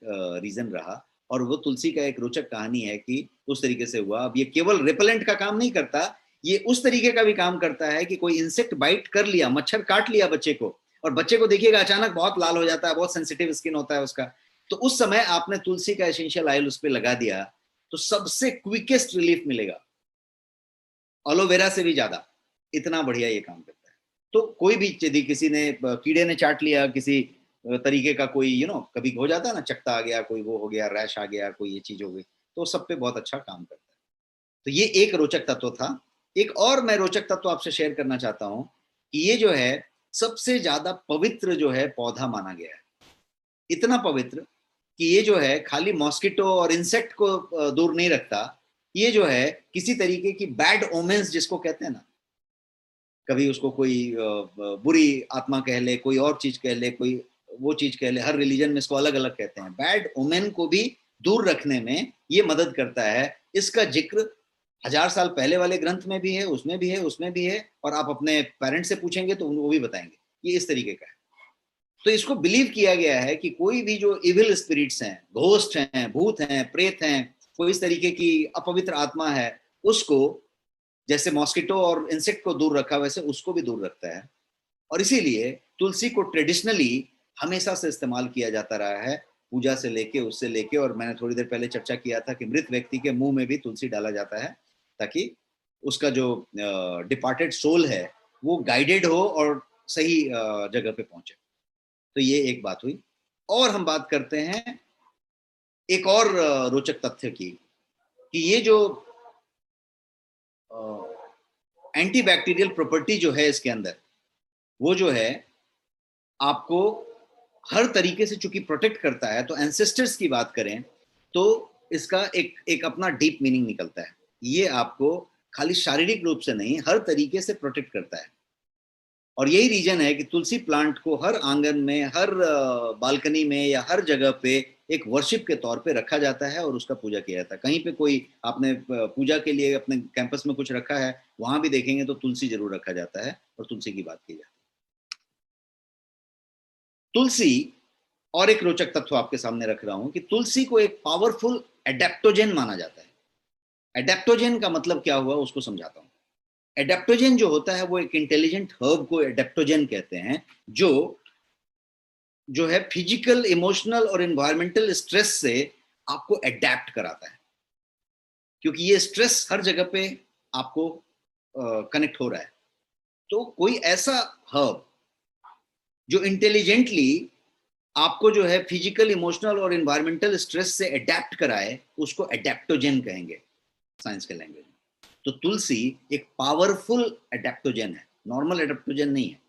रीजन रहा। और वो तुलसी का एक रोचक कहानी है कि उस तरीके से हुआ। अब ये केवल रिपेलेंट का काम नहीं करता, ये उस तरीके का भी काम करता है कि कोई इंसेक्ट बाइट कर लिया, मच्छर काट लिया बच्चे को, और बच्चे को देखिएगा अचानक बहुत लाल हो जाता है, बहुत सेंसिटिव स्किन होता है उसका। तो उस समय आपने तुलसी का एसेंशियल ऑयल उस पर लगा दिया तो सबसे क्विकेस्ट रिलीफ मिलेगा, एलोवेरा से भी ज्यादा। इतना बढ़िया ये काम करता है। तो कोई भी यदि किसी ने कीड़े ने चाट लिया किसी तरीके का, कोई कभी हो जाता है ना, चकता आ गया, कोई वो हो गया, रैश आ गया, कोई ये चीज हो गई, तो सब पे बहुत अच्छा काम करता है। तो ये एक रोचक तत्व था। एक और मैं रोचक तत्व आपसे शेयर करना चाहता हूं कि ये जो है सबसे ज्यादा पवित्र जो है पौधा माना गया है। इतना पवित्र कि ये जो है खाली मॉस्किटो और इंसेक्ट को दूर नहीं रखता, ये जो है किसी तरीके की बैड ओमेंस जिसको कहते हैं ना, कभी उसको कोई बुरी आत्मा कह ले, कोई और चीज कह ले, कोई वो चीज कह ले, हर रिलीजन में इसको अलग अलग कहते हैं, बैड ओमेन को भी दूर रखने में ये मदद करता है। इसका जिक्र 1000 साल पहले वाले ग्रंथ में भी है, उसमें भी है, उसमें भी है, और आप अपने पेरेंट्स से पूछेंगे तो वो भी बताएंगे ये इस तरीके का है। तो इसको बिलीव किया गया है कि कोई भी जो इविल स्पिरिट्स हैं, घोस्ट हैं, भूत हैं, प्रेत हैं, कोई इस तरीके की अपवित्र आत्मा है, उसको जैसे मॉस्किटो और इंसेक्ट को दूर रखा वैसे उसको भी दूर रखता है। और इसीलिए तुलसी को ट्रेडिशनली हमेशा से इस्तेमाल किया जाता रहा है, पूजा से लेके, उससे लेके। और मैंने थोड़ी देर पहले चर्चा किया था कि मृत व्यक्ति के मुंह में भी तुलसी डाला जाता है ताकि उसका जो डिपार्टेड सोल है वो गाइडेड हो और सही जगह पे पहुंचे। तो ये एक बात हुई। और हम बात करते हैं एक और रोचक तथ्य की कि ये जो एंटीबैक्टीरियल प्रॉपर्टी जो है इसके अंदर, वो जो है आपको हर तरीके से चूंकि प्रोटेक्ट करता है। तो एंसेस्टर्स की बात करें तो इसका एक अपना डीप मीनिंग निकलता है। ये आपको खाली शारीरिक रूप से नहीं, हर तरीके से प्रोटेक्ट करता है। और यही रीजन है कि तुलसी प्लांट को हर आंगन में, हर बालकनी में या हर जगह पे एक वर्शिप के तौर पे रखा जाता है और उसका पूजा किया जाता है। कहीं पे कोई आपने पूजा के लिए अपने कैंपस में कुछ रखा है, वहां भी देखेंगे तो तुलसी जरूर रखा जाता है और तुलसी की बात की जाती है। तुलसी, और एक रोचक तत्व आपके सामने रख रहा हूं कि तुलसी को एक पावरफुल एडेप्टोजेन माना जाता है। एडेप्टोजेन का मतलब क्या हुआ उसको समझाता हूं। एडेप्टोजेन जो होता है वो एक इंटेलिजेंट हर्ब को एडेप्टोजेन कहते हैं, जो है फिजिकल, इमोशनल और एनवायरमेंटल स्ट्रेस से आपको एडेप्ट कराता है। क्योंकि ये स्ट्रेस हर जगह पे आपको कनेक्ट हो रहा है। तो कोई ऐसा हर्ब जो इंटेलिजेंटली आपको जो है फिजिकल, इमोशनल और एनवायरमेंटल स्ट्रेस से एडेप्ट कराए, उसको एडेप्टोजेन कहेंगे साइंस के लैंग्वेज में। तो तुलसी एक पावरफुल एडेप्टोजेन है, नॉर्मल एडेप्टोजेन नहीं है।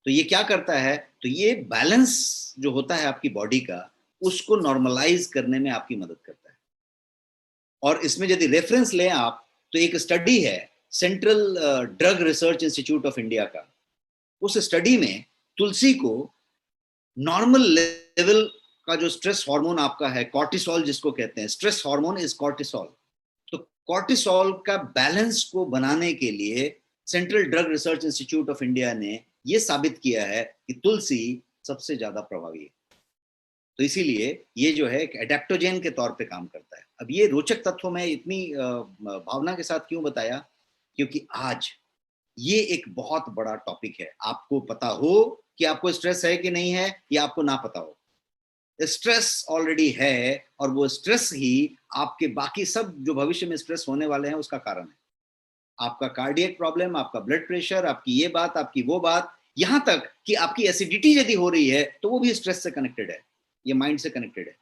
तो ये क्या करता है, तो ये बैलेंस जो होता है आपकी बॉडी का, उसको नॉर्मलाइज करने में आपकी मदद करता है। और इसमें यदि रेफरेंस लें आप, तो एक स्टडी है central drug research institute of India का। उस स्टडी में तुलसी को नॉर्मल लेवल का जो स्ट्रेस हार्मोन आपका है, कॉर्टिसोल जिसको कहते हैं, स्ट्रेस हार्मोन इज कॉर्टिसोल। तो कॉर्टिसोल का बैलेंस को बनाने के लिए central drug research institute of India ने यह साबित किया है कि तुलसी सबसे ज्यादा प्रभावी है। तो इसीलिए ये जो है एक एडेप्टोजेन के तौर पे काम करता है। अब ये रोचक तत्व मैं इतनी भावना के साथ क्यों बताया, क्योंकि आज ये एक बहुत बड़ा टॉपिक है। आपको पता हो कि आपको स्ट्रेस है कि नहीं है, या आपको ना पता हो, स्ट्रेस ऑलरेडी है, और वो स्ट्रेस ही आपके बाकी सब जो भविष्य में स्ट्रेस होने वाले हैं उसका कारण है। आपका कार्डियक प्रॉब्लम, आपका ब्लड प्रेशर, आपकी ये बात, आपकी वो बात, यहां तक कि आपकी एसिडिटी यदि हो रही है तो वो भी स्ट्रेस से कनेक्टेड है, ये माइंड से कनेक्टेड है।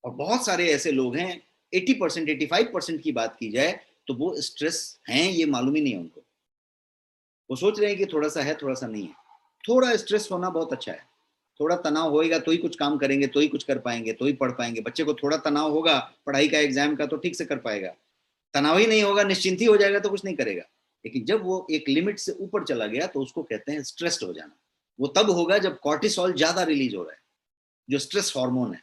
और बहुत सारे ऐसे लोग हैं 80% 85% की बात की जाए तो वो स्ट्रेस हैं ये मालूम ही नहीं है उनको। वो सोच रहे हैं कि थोड़ा सा है थोड़ा सा नहीं है। थोड़ा स्ट्रेस होना बहुत अच्छा है। थोड़ा तनाव होएगा तो ही कुछ काम करेंगे, तो ही कुछ कर पाएंगे, तो ही पढ़ पाएंगे। बच्चे को थोड़ा तनाव होगा पढ़ाई का, एग्जाम का, तो ठीक से कर पाएगा। तनाव ही नहीं होगा, निश्चिंत ही हो जाएगा तो कुछ नहीं करेगा। लेकिन जब वो एक लिमिट से ऊपर चला गया तो उसको कहते हैं स्ट्रेस्ड हो जाना। वो तब होगा जब कॉर्टिसोल ज्यादा रिलीज हो रहा है, जो स्ट्रेस हार्मोन है।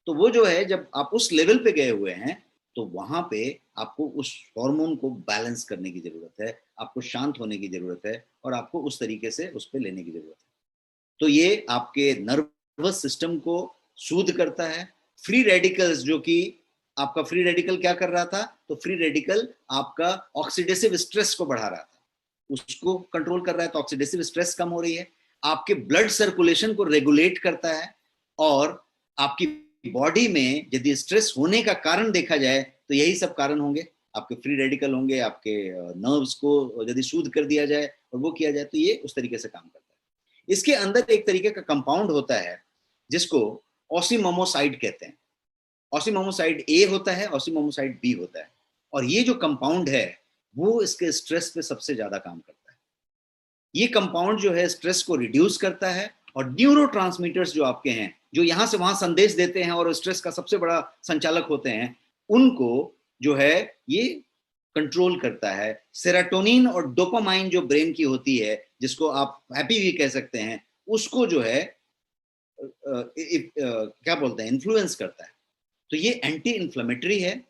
तो वो जो है, जब आप उस लेवल पे गए हुए हैं तो वहां पे आपको उस हार्मोन को बैलेंस करने की जरूरत है, आपको शांत होने की जरूरत है, और आपको उस तरीके से उस पर लेने की जरूरत है। तो ये आपके नर्वस सिस्टम को सूद करता है। फ्री रेडिकल्स, जो कि आपका फ्री रेडिकल क्या कर रहा था, तो फ्री रेडिकल आपका ऑक्सीडेटिव स्ट्रेस को बढ़ा रहा था, उसको कंट्रोल कर रहा है। तो ऑक्सीडेटिव स्ट्रेस कम हो रही है, आपके ब्लड सर्कुलेशन को रेगुलेट करता है। और आपकी बॉडी में यदि स्ट्रेस होने का कारण देखा जाए तो यही सब कारण होंगे, आपके फ्री रेडिकल होंगे। आपके नर्व्स को यदि सूद कर दिया जाए और वो किया जाए तो ये उस तरीके से काम करता है। इसके अंदर एक तरीके का कंपाउंड होता है जिसको ऑसिमोमोसाइड कहते हैं। ऑसिमोमोसाइड ए होता है, ऑसिमोमोसाइड बी होता है। और ये जो कंपाउंड है वो इसके स्ट्रेस पे सबसे ज्यादा काम करता है। ये कंपाउंड जो है स्ट्रेस को रिड्यूस करता है, और न्यूरोट्रांसमीटर्स जो आपके हैं, जो यहां से वहां संदेश देते हैं और स्ट्रेस का सबसे बड़ा संचालक होते हैं, उनको जो है ये कंट्रोल करता है। सेरोटोनिन और डोपामाइन जो ब्रेन की होती है, जिसको आप हैप्पी भी कह सकते हैं, उसको जो है क्या बोलते हैं, इन्फ्लुएंस करता है। तो ये एंटी इन्फ्लेमेटरी है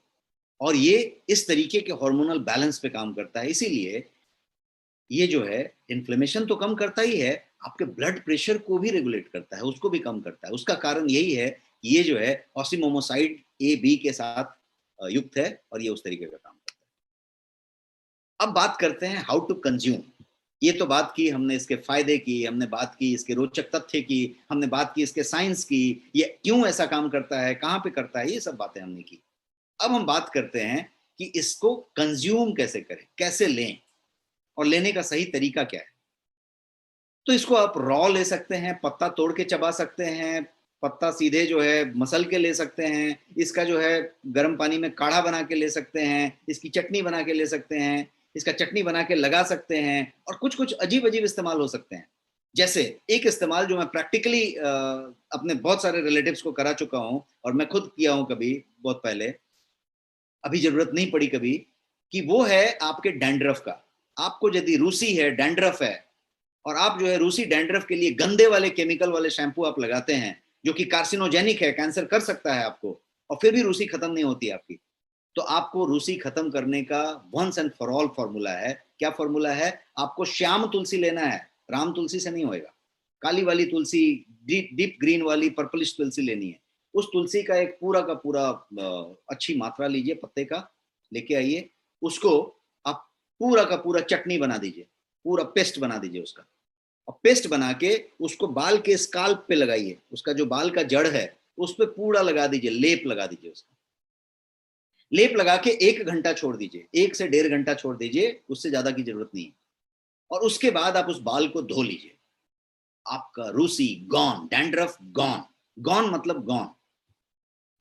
और ये इस तरीके के हार्मोनल बैलेंस पे काम करता है। इसीलिए ये जो है इन्फ्लेमेशन तो कम करता ही है, आपके ब्लड प्रेशर को भी रेगुलेट करता है, उसको भी कम करता है। उसका कारण यही है कि ये जो है ऑसिमोमोसाइड ए बी के साथ युक्त है और ये उस तरीके का काम करता है। अब बात करते हैं हाउ टू कंज्यूम। ये तो बात की हमने इसके फायदे की, हमने बात की इसके रोचक तथ्य की, हमने बात की इसके साइंस की, ये क्यों ऐसा काम करता है, कहाँ पे करता है, ये सब बातें हमने की। अब हम बात करते हैं कि इसको कंज्यूम कैसे करें, कैसे लें, और लेने का सही तरीका क्या है। तो इसको आप रॉ ले सकते हैं, पत्ता तोड़ के चबा सकते हैं, पत्ता सीधे जो है मसल के ले सकते हैं, इसका जो है गर्म पानी में काढ़ा बना के ले सकते हैं, इसकी चटनी बना के ले सकते हैं, इसका चटनी बना के लगा सकते हैं, और कुछ कुछ अजीब अजीब इस्तेमाल हो सकते हैं। जैसे एक इस्तेमाल जो मैं प्रैक्टिकली अपने बहुत सारे रिलेटिव्स को करा चुका हूं, और मैं खुद किया हूं कभी बहुत पहले, अभी जरूरत नहीं पड़ी कभी, कि वो है आपके डैंड्रफ का। आपको यदि रूसी है, डैंड्रफ है, और आप जो है रूसी डैंड्रफ के लिए गंदे वाले केमिकल वाले शैम्पू आप लगाते हैं, जो कि कार्सिनोजेनिक है, कैंसर कर सकता है आपको, और फिर भी रूसी खत्म नहीं होती आपकी, तो आपको रूसी खत्म करने का once and for all formula है। क्या फॉर्मूला है? आपको श्याम तुलसी लेना है, राम तुलसी से नहीं होएगा। काली वाली तुलसी, डीप ग्रीन वाली पर्पलिश तुलसी लेनी है। उस तुलसी का एक पूरा का पूरा अच्छी मात्रा लीजिए, पत्ते का लेके आइए, उसको आप पूरा का पूरा चटनी बना दीजिए, पूरा पेस्ट बना दीजिए उसका, और पेस्ट बना के उसको बाल के स्काल्प पे लगाइए। उसका जो बाल का जड़ है उस पे पूरा लगा दीजिए, लेप लगा दीजिए उसका। लेप लगा के 1 घंटा छोड़ दीजिए, 1 से 1.5 घंटा छोड़ दीजिए, उससे ज्यादा की जरूरत नहीं है। और उसके बाद आप उस बाल को धो लीजिए, आपका रूसी गॉन, डैंड्रफ गॉन। गॉन मतलब गॉन।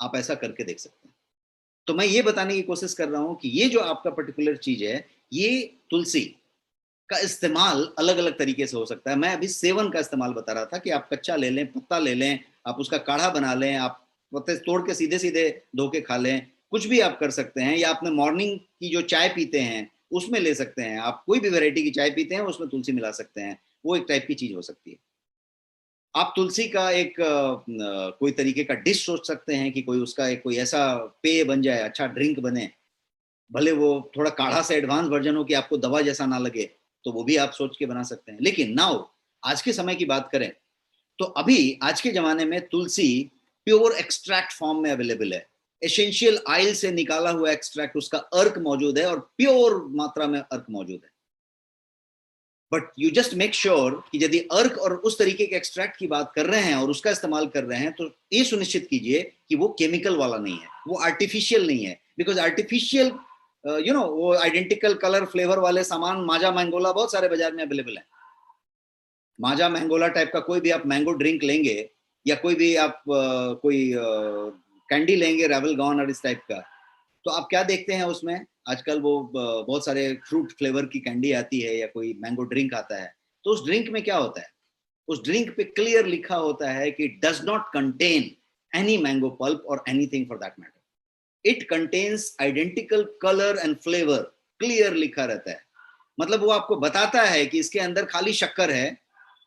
आप ऐसा करके देख सकते हैं। तो मैं ये बताने की कोशिश कर रहा हूं कि ये जो आपका पर्टिकुलर चीज है, ये तुलसी का इस्तेमाल अलग अलग तरीके से हो सकता है। मैं अभी सेवन का इस्तेमाल बता रहा था कि आप कच्चा ले लें, पत्ता ले लें, आप उसका काढ़ा बना लें, आप पत्ते तोड़ के सीधे सीधे धो के खा लें, कुछ भी आप कर सकते हैं। या आपने मॉर्निंग की जो चाय पीते हैं उसमें ले सकते हैं, आप कोई भी वैरायटी की चाय पीते हैं उसमें तुलसी मिला सकते हैं, वो एक टाइप की चीज हो सकती है। आप तुलसी का एक कोई तरीके का डिश सोच सकते हैं कि कोई उसका एक कोई ऐसा पेय बन जाए, अच्छा ड्रिंक बने, भले वो थोड़ा काढ़ा से एडवांस वर्जन हो कि आपको दवा जैसा ना लगे, तो वो भी आप सोच के बना सकते हैं। लेकिन नाउ आज के समय की बात करें तो अभी आज के जमाने में तुलसी प्योर एक्सट्रैक्ट फॉर्म में अवेलेबल है। एसेंशियल ऑयल से निकाला हुआ एक्सट्रैक्ट, उसका अर्क मौजूद है और प्योर मात्रा में अर्क मौजूद है। But you just make sure कि यदि अर्क और उस तरीके के एक्सट्रैक्ट की बात कर रहे हैं और उसका इस्तेमाल कर रहे हैं, तो ये सुनिश्चित कीजिए कि वो केमिकल वाला नहीं है, वो आर्टिफिशियल नहीं है। बिकॉज आर्टिफिशियल वो आइडेंटिकल कलर फ्लेवर वाले सामान, माजा मैंगोला, बहुत सारे बाजार में अवेलेबल है। माजा मैंगोला टाइप का कोई भी आप मैंगो ड्रिंक लेंगे, या कोई भी आप कोई कैंडी लेंगे रेवलगॉन और इस टाइप का, तो आप क्या देखते हैं उसमें आजकल वो बहुत सारे फ्रूट फ्लेवर की कैंडी आती है या कोई मैंगो ड्रिंक आता है, तो उस ड्रिंक में क्या होता है, उस ड्रिंक पे क्लियर लिखा होता है कि does not contain any mango pulp और anything for that matter, it contains identical colour and flavour, clear लिखा रहता है। मतलब वो आपको बताता है कि इसके अंदर खाली शक्कर है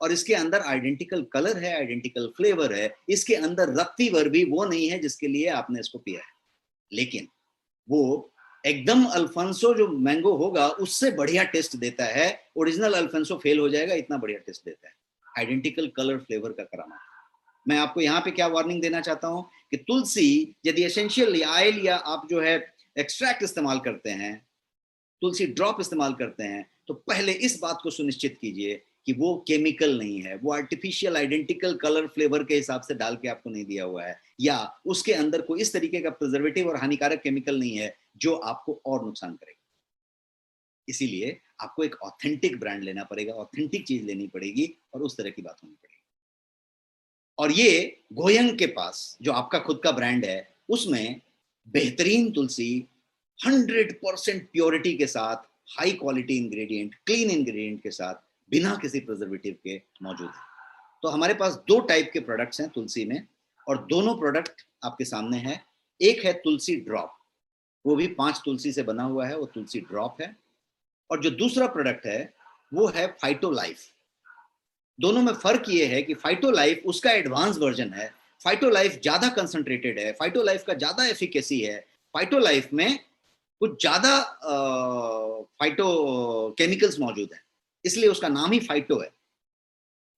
और इसके अंदर आइडेंटिकल कलर है, आइडेंटिकल फ्लेवर है, इसके अंदर रत्ती भर भी वो नहीं है जिसके लिए आपने इसको पिया है। लेकिन वो एकदम अल्फांसो जो मैंगो होगा उससे बढ़िया टेस्ट देता है, ओरिजिनल अल्फांसो फेल हो जाएगा, इतना बढ़िया टेस्ट देता है, आइडेंटिकल कलर फ्लेवर का करामा। मैं आपको यहाँ पे क्या वार्निंग देना चाहता हूँ कि तुलसी यदि एसेंशियल ऑयल या आप जो है एक्सट्रैक्ट इस्तेमाल करते हैं, तुलसी ड्रॉप इस्तेमाल करते हैं, तो पहले इस बात को सुनिश्चित कीजिए कि वो केमिकल नहीं है, वो आर्टिफिशियल आइडेंटिकल कलर फ्लेवर के हिसाब से डाल के आपको नहीं दिया हुआ है, या उसके अंदर कोई इस तरीके का प्रिजर्वेटिव और हानिकारक केमिकल नहीं है जो आपको और नुकसान करेगा। इसीलिए आपको एक ऑथेंटिक ब्रांड लेना पड़ेगा, ऑथेंटिक चीज लेनी पड़ेगी और उस तरह की बात होनी पड़ेगी। और ये गोयंग के पास जो आपका खुद का ब्रांड है उसमें बेहतरीन तुलसी 100% प्योरिटी के साथ, high quality ingredient, clean ingredient के साथ, बिना किसी प्रिजर्वेटिव के मौजूद है। तो हमारे पास 2 टाइप के प्रोडक्ट्स हैं तुलसी में और दोनों प्रोडक्ट आपके सामने हैं। एक है तुलसी ड्रॉप, वो भी 5 तुलसी से बना हुआ है, वो तुलसी ड्रॉप है। और जो दूसरा प्रोडक्ट है वो है फाइटो लाइफ। दोनों में फर्क ये है कि फाइटो लाइफ उसका एडवांस वर्जन है, फाइटो लाइफ ज्यादा कंसंट्रेटेड है, फाइटो लाइफ का ज्यादा एफिकेसी है, फाइटो लाइफ में कुछ ज्यादा फाइटो केमिकल्स मौजूद है, इसलिए उसका नाम ही फाइटो है,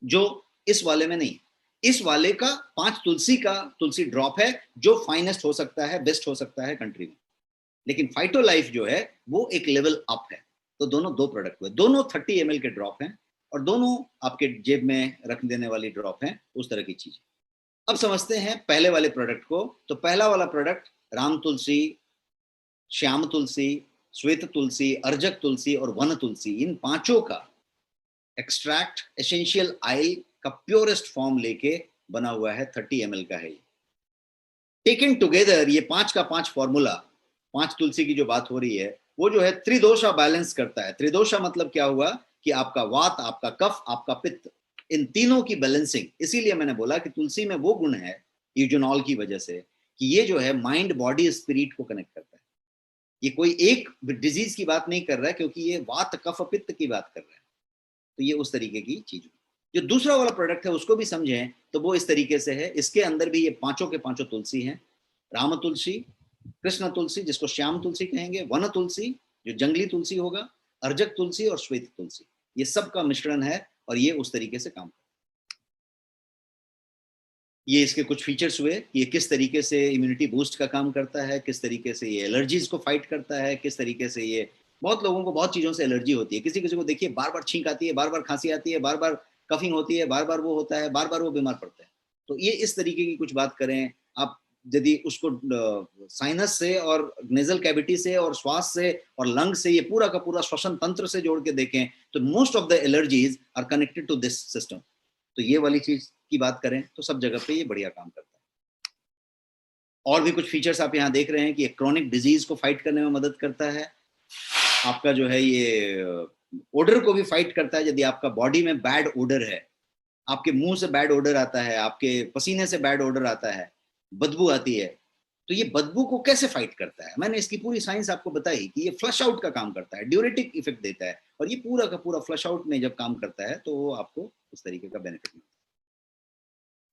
जो इस वाले में नहीं। इस वाले का 5 तुलसी का तुलसी ड्रॉप है जो फाइनेस्ट हो सकता है, बेस्ट हो सकता है कंट्री में, लेकिन फाइटो लाइफ जो है वो एक लेवल अप है। तो दोनों 2 प्रोडक्ट हुए, दोनों 30 ml के ड्रॉप हैं और दोनों आपके जेब में रख देने वाली ड्रॉप हैं, उस तरह की चीज। अब समझते हैं पहले वाले प्रोडक्ट को। तो पहला वाला प्रोडक्ट राम तुलसी, श्याम तुलसी, श्वेत तुलसी, अर्जक तुलसी और वन तुलसी, इन 5 का एक्सट्रैक्ट एसेंशियल ऑयल का प्योरेस्ट फॉर्म लेके बना हुआ है, 30 ml का है। टेकन टुगेदर ये 5 का 5 फॉर्मूला, 5 तुलसी की जो बात हो रही है वो जो है त्रिदोषा बैलेंस करता है। त्रिदोषा मतलब क्या हुआ कि आपका वात, आपका कफ, आपका पित्त, इन तीनों की बैलेंसिंग। इसीलिए मैंने बोला कि तुलसी में वो गुण है यूजोनॉल की वजह से कि ये जो है माइंड, बॉडी, स्पिरिट को कनेक्ट करता है। ये कोई एक डिजीज की बात नहीं कर रहा है, क्योंकि ये वात, कफ, पित्त की बात कर रहा है। तो ये उस तरीके की चीज हुई। जो दूसरा वाला प्रोडक्ट है उसको भी समझें तो वो इस तरीके से है। इसके अंदर भी ये 5 के 5 तुलसी हैं, राम तुलसी, कृष्ण तुलसी जिसको श्याम तुलसी कहेंगे, वन तुलसी जो जंगली तुलसी होगा, अर्जक तुलसी और श्वेत तुलसी, ये सब का मिश्रण है और ये उस तरीके से काम करता है। ये इसके कुछ फीचर्स हुए, ये किस तरीके से इम्यूनिटी बूस्ट का काम करता है, किस तरीके से ये एलर्जीज को फाइट करता है, किस तरीके से ये, बहुत लोगों को बहुत चीजों से एलर्जी होती है। किसी किसी को देखिए बार बार छींक आती है, बार बार खांसी आती है, बार बार कफिंग होती है, बार बार वो होता है, बार बार वो बीमार पड़ता है। तो ये इस तरीके की कुछ बात करें आप, यदि उसको साइनस से और नेजल कैविटी से और श्वास से और लंग से, ये पूरा का पूरा श्वसन तंत्र से जोड़ के देखें तो most of the allergies are connected to this system. तो ये वाली चीज की बात करें तो सब जगह पे ये बढ़िया काम करता है। और भी कुछ फीचर्स आप यहाँ देख रहे हैं कि क्रोनिक डिजीज को फाइट करने में मदद करता है। आपका जो है ये ओडर को भी फाइट करता है। यदि आपका बॉडी में बैड ओडर है, आपके मुंह से बैड ओडर आता है, आपके पसीने से बैड ओडर आता है, बदबू आती है, तो ये बदबू को कैसे फाइट करता है, मैंने इसकी पूरी साइंस आपको बताई कि ये फ्लश आउट का काम करता है, ड्यूरेटिक इफेक्ट देता है, और ये पूरा का पूरा फ्लश आउट में जब काम करता है तो वो आपको उस तरीके का बेनिफिट मिलता है।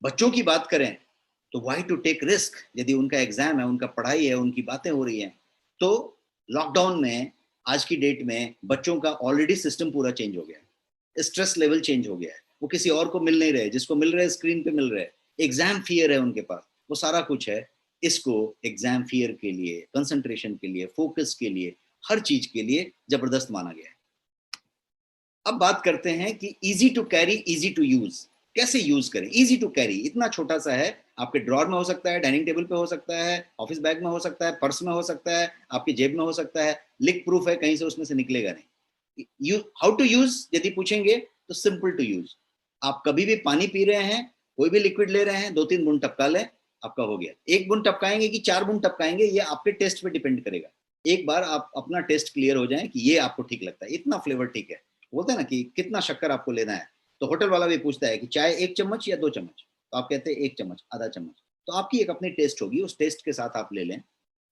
बच्चों की बात करें तो व्हाई टू टेक रिस्क, यदि उनका एग्जाम है, उनका पढ़ाई है, उनकी बातें हो रही हैं, तो लॉकडाउन में आज की डेट में बच्चों का ऑलरेडी सिस्टम पूरा चेंज हो गया है, स्ट्रेस लेवल चेंज हो गया है, वो किसी और को मिल नहीं रहे, जिसको मिल रहे स्क्रीन पे मिल रहे, एग्जाम फियर है उनके पास, वो सारा कुछ है। इसको एग्जाम फियर के लिए, कंसंट्रेशन के लिए, फोकस के लिए, हर चीज के लिए जबरदस्त माना गया है। अब बात करते हैं कि easy to carry, easy to use, कैसे यूज करें। इजी टू कैरी इतना छोटा सा है, आपके ड्रॉर में हो सकता है, डाइनिंग टेबल पे हो सकता है, ऑफिस बैग में हो सकता है, पर्स में हो सकता है, आपकी जेब में हो सकता है, लिक प्रूफ है, कहीं से उसमें से निकलेगा नहीं। हाउ टू यूज यदि पूछेंगे तो सिंपल टू यूज। आप कभी भी पानी पी रहे हैं, कोई भी लिक्विड ले रहे हैं, 2-3 बूंद टपका लें, आपका हो गया। 1 बूंद टपकाएंगे कि 4 बूंद टपकाएंगे, ये आपके टेस्ट पे डिपेंड करेगा। एक बार आप अपना टेस्ट क्लियर हो जाए कि ये आपको ठीक लगता है, इतना फ्लेवर ठीक है। बोलते हैं ना कि कितना शक्कर आपको लेना है, तो होटल वाला भी पूछता है कि चाय 1 चम्मच या 2 चम्मच, तो आप कहते हैं 1 चम्मच, आधा चम्मच। तो आपकी एक अपनी टेस्ट होगी, उस टेस्ट के साथ आप ले लें।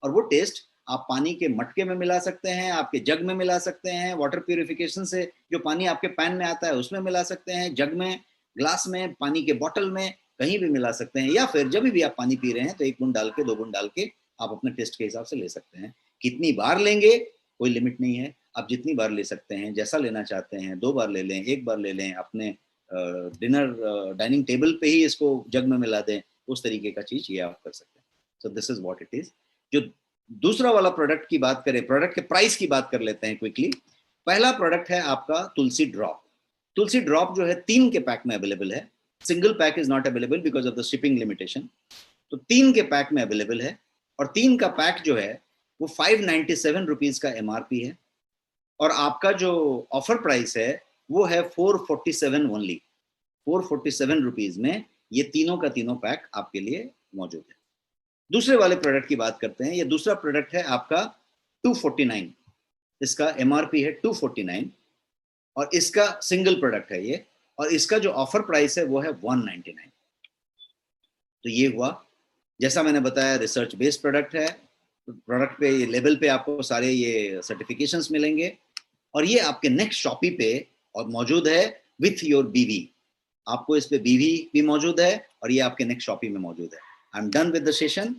और वो टेस्ट आप पानी के मटके में मिला सकते हैं, आपके जग में मिला सकते हैं, वाटर प्यूरिफिकेशन से जो पानी आपके पैन में आता है उसमें मिला सकते हैं, जग में, ग्लास में, पानी के बॉटल में, कहीं भी मिला सकते हैं। या फिर जब भी आप पानी पी रहे हैं तो 1 बूंद डाल के, 2 बूंद डाल के आप अपने टेस्ट के हिसाब से ले सकते हैं। कितनी बार लेंगे कोई लिमिट नहीं है, आप जितनी बार ले सकते हैं, जैसा लेना चाहते हैं, 2 बार ले लें, 1 बार ले लें, अपने डाइनिंग टेबल पे ही इसको जग में मिला दें, उस तरीके का चीज ये आप कर सकते हैं। So this is what it is. जो दूसरा वाला प्रोडक्ट की बात करें, प्रोडक्ट के प्राइस की बात कर लेते हैं क्विकली। पहला प्रोडक्ट है आपका तुलसी ड्रॉप। तुलसी ड्रॉप जो है 3 के पैक में अवेलेबल है, single pack is not available because of the shipping limitation. तो 3 के पैक में अवेलेबल है, और 3 का पैक जो है वो 597 रुपीज का MRP है, और आपका जो ऑफर प्राइस है वो है 447 ओनली। 447 रुपीज में ये तीनों का तीनों पैक आपके लिए मौजूद है। दूसरे वाले प्रोडक्ट की बात करते हैं। ये दूसरा प्रोडक्ट है आपका 249, इसका MRP है 249, और इसका सिंगल प्रोडक्ट है ये, और इसका जो ऑफर प्राइस है वो है 199। तो ये हुआ, जैसा मैंने बताया, रिसर्च बेस्ड प्रोडक्ट है। प्रोडक्ट पे, ये लेबल पे आपको सारे ये सर्टिफिकेशंस मिलेंगे, और ये आपके नेक्स्ट शॉपी पे और मौजूद है विथ योर BV। आपको इस पे BV भी मौजूद है, और ये आपके नेक्स्ट शॉपी में मौजूद है। I am done with the session.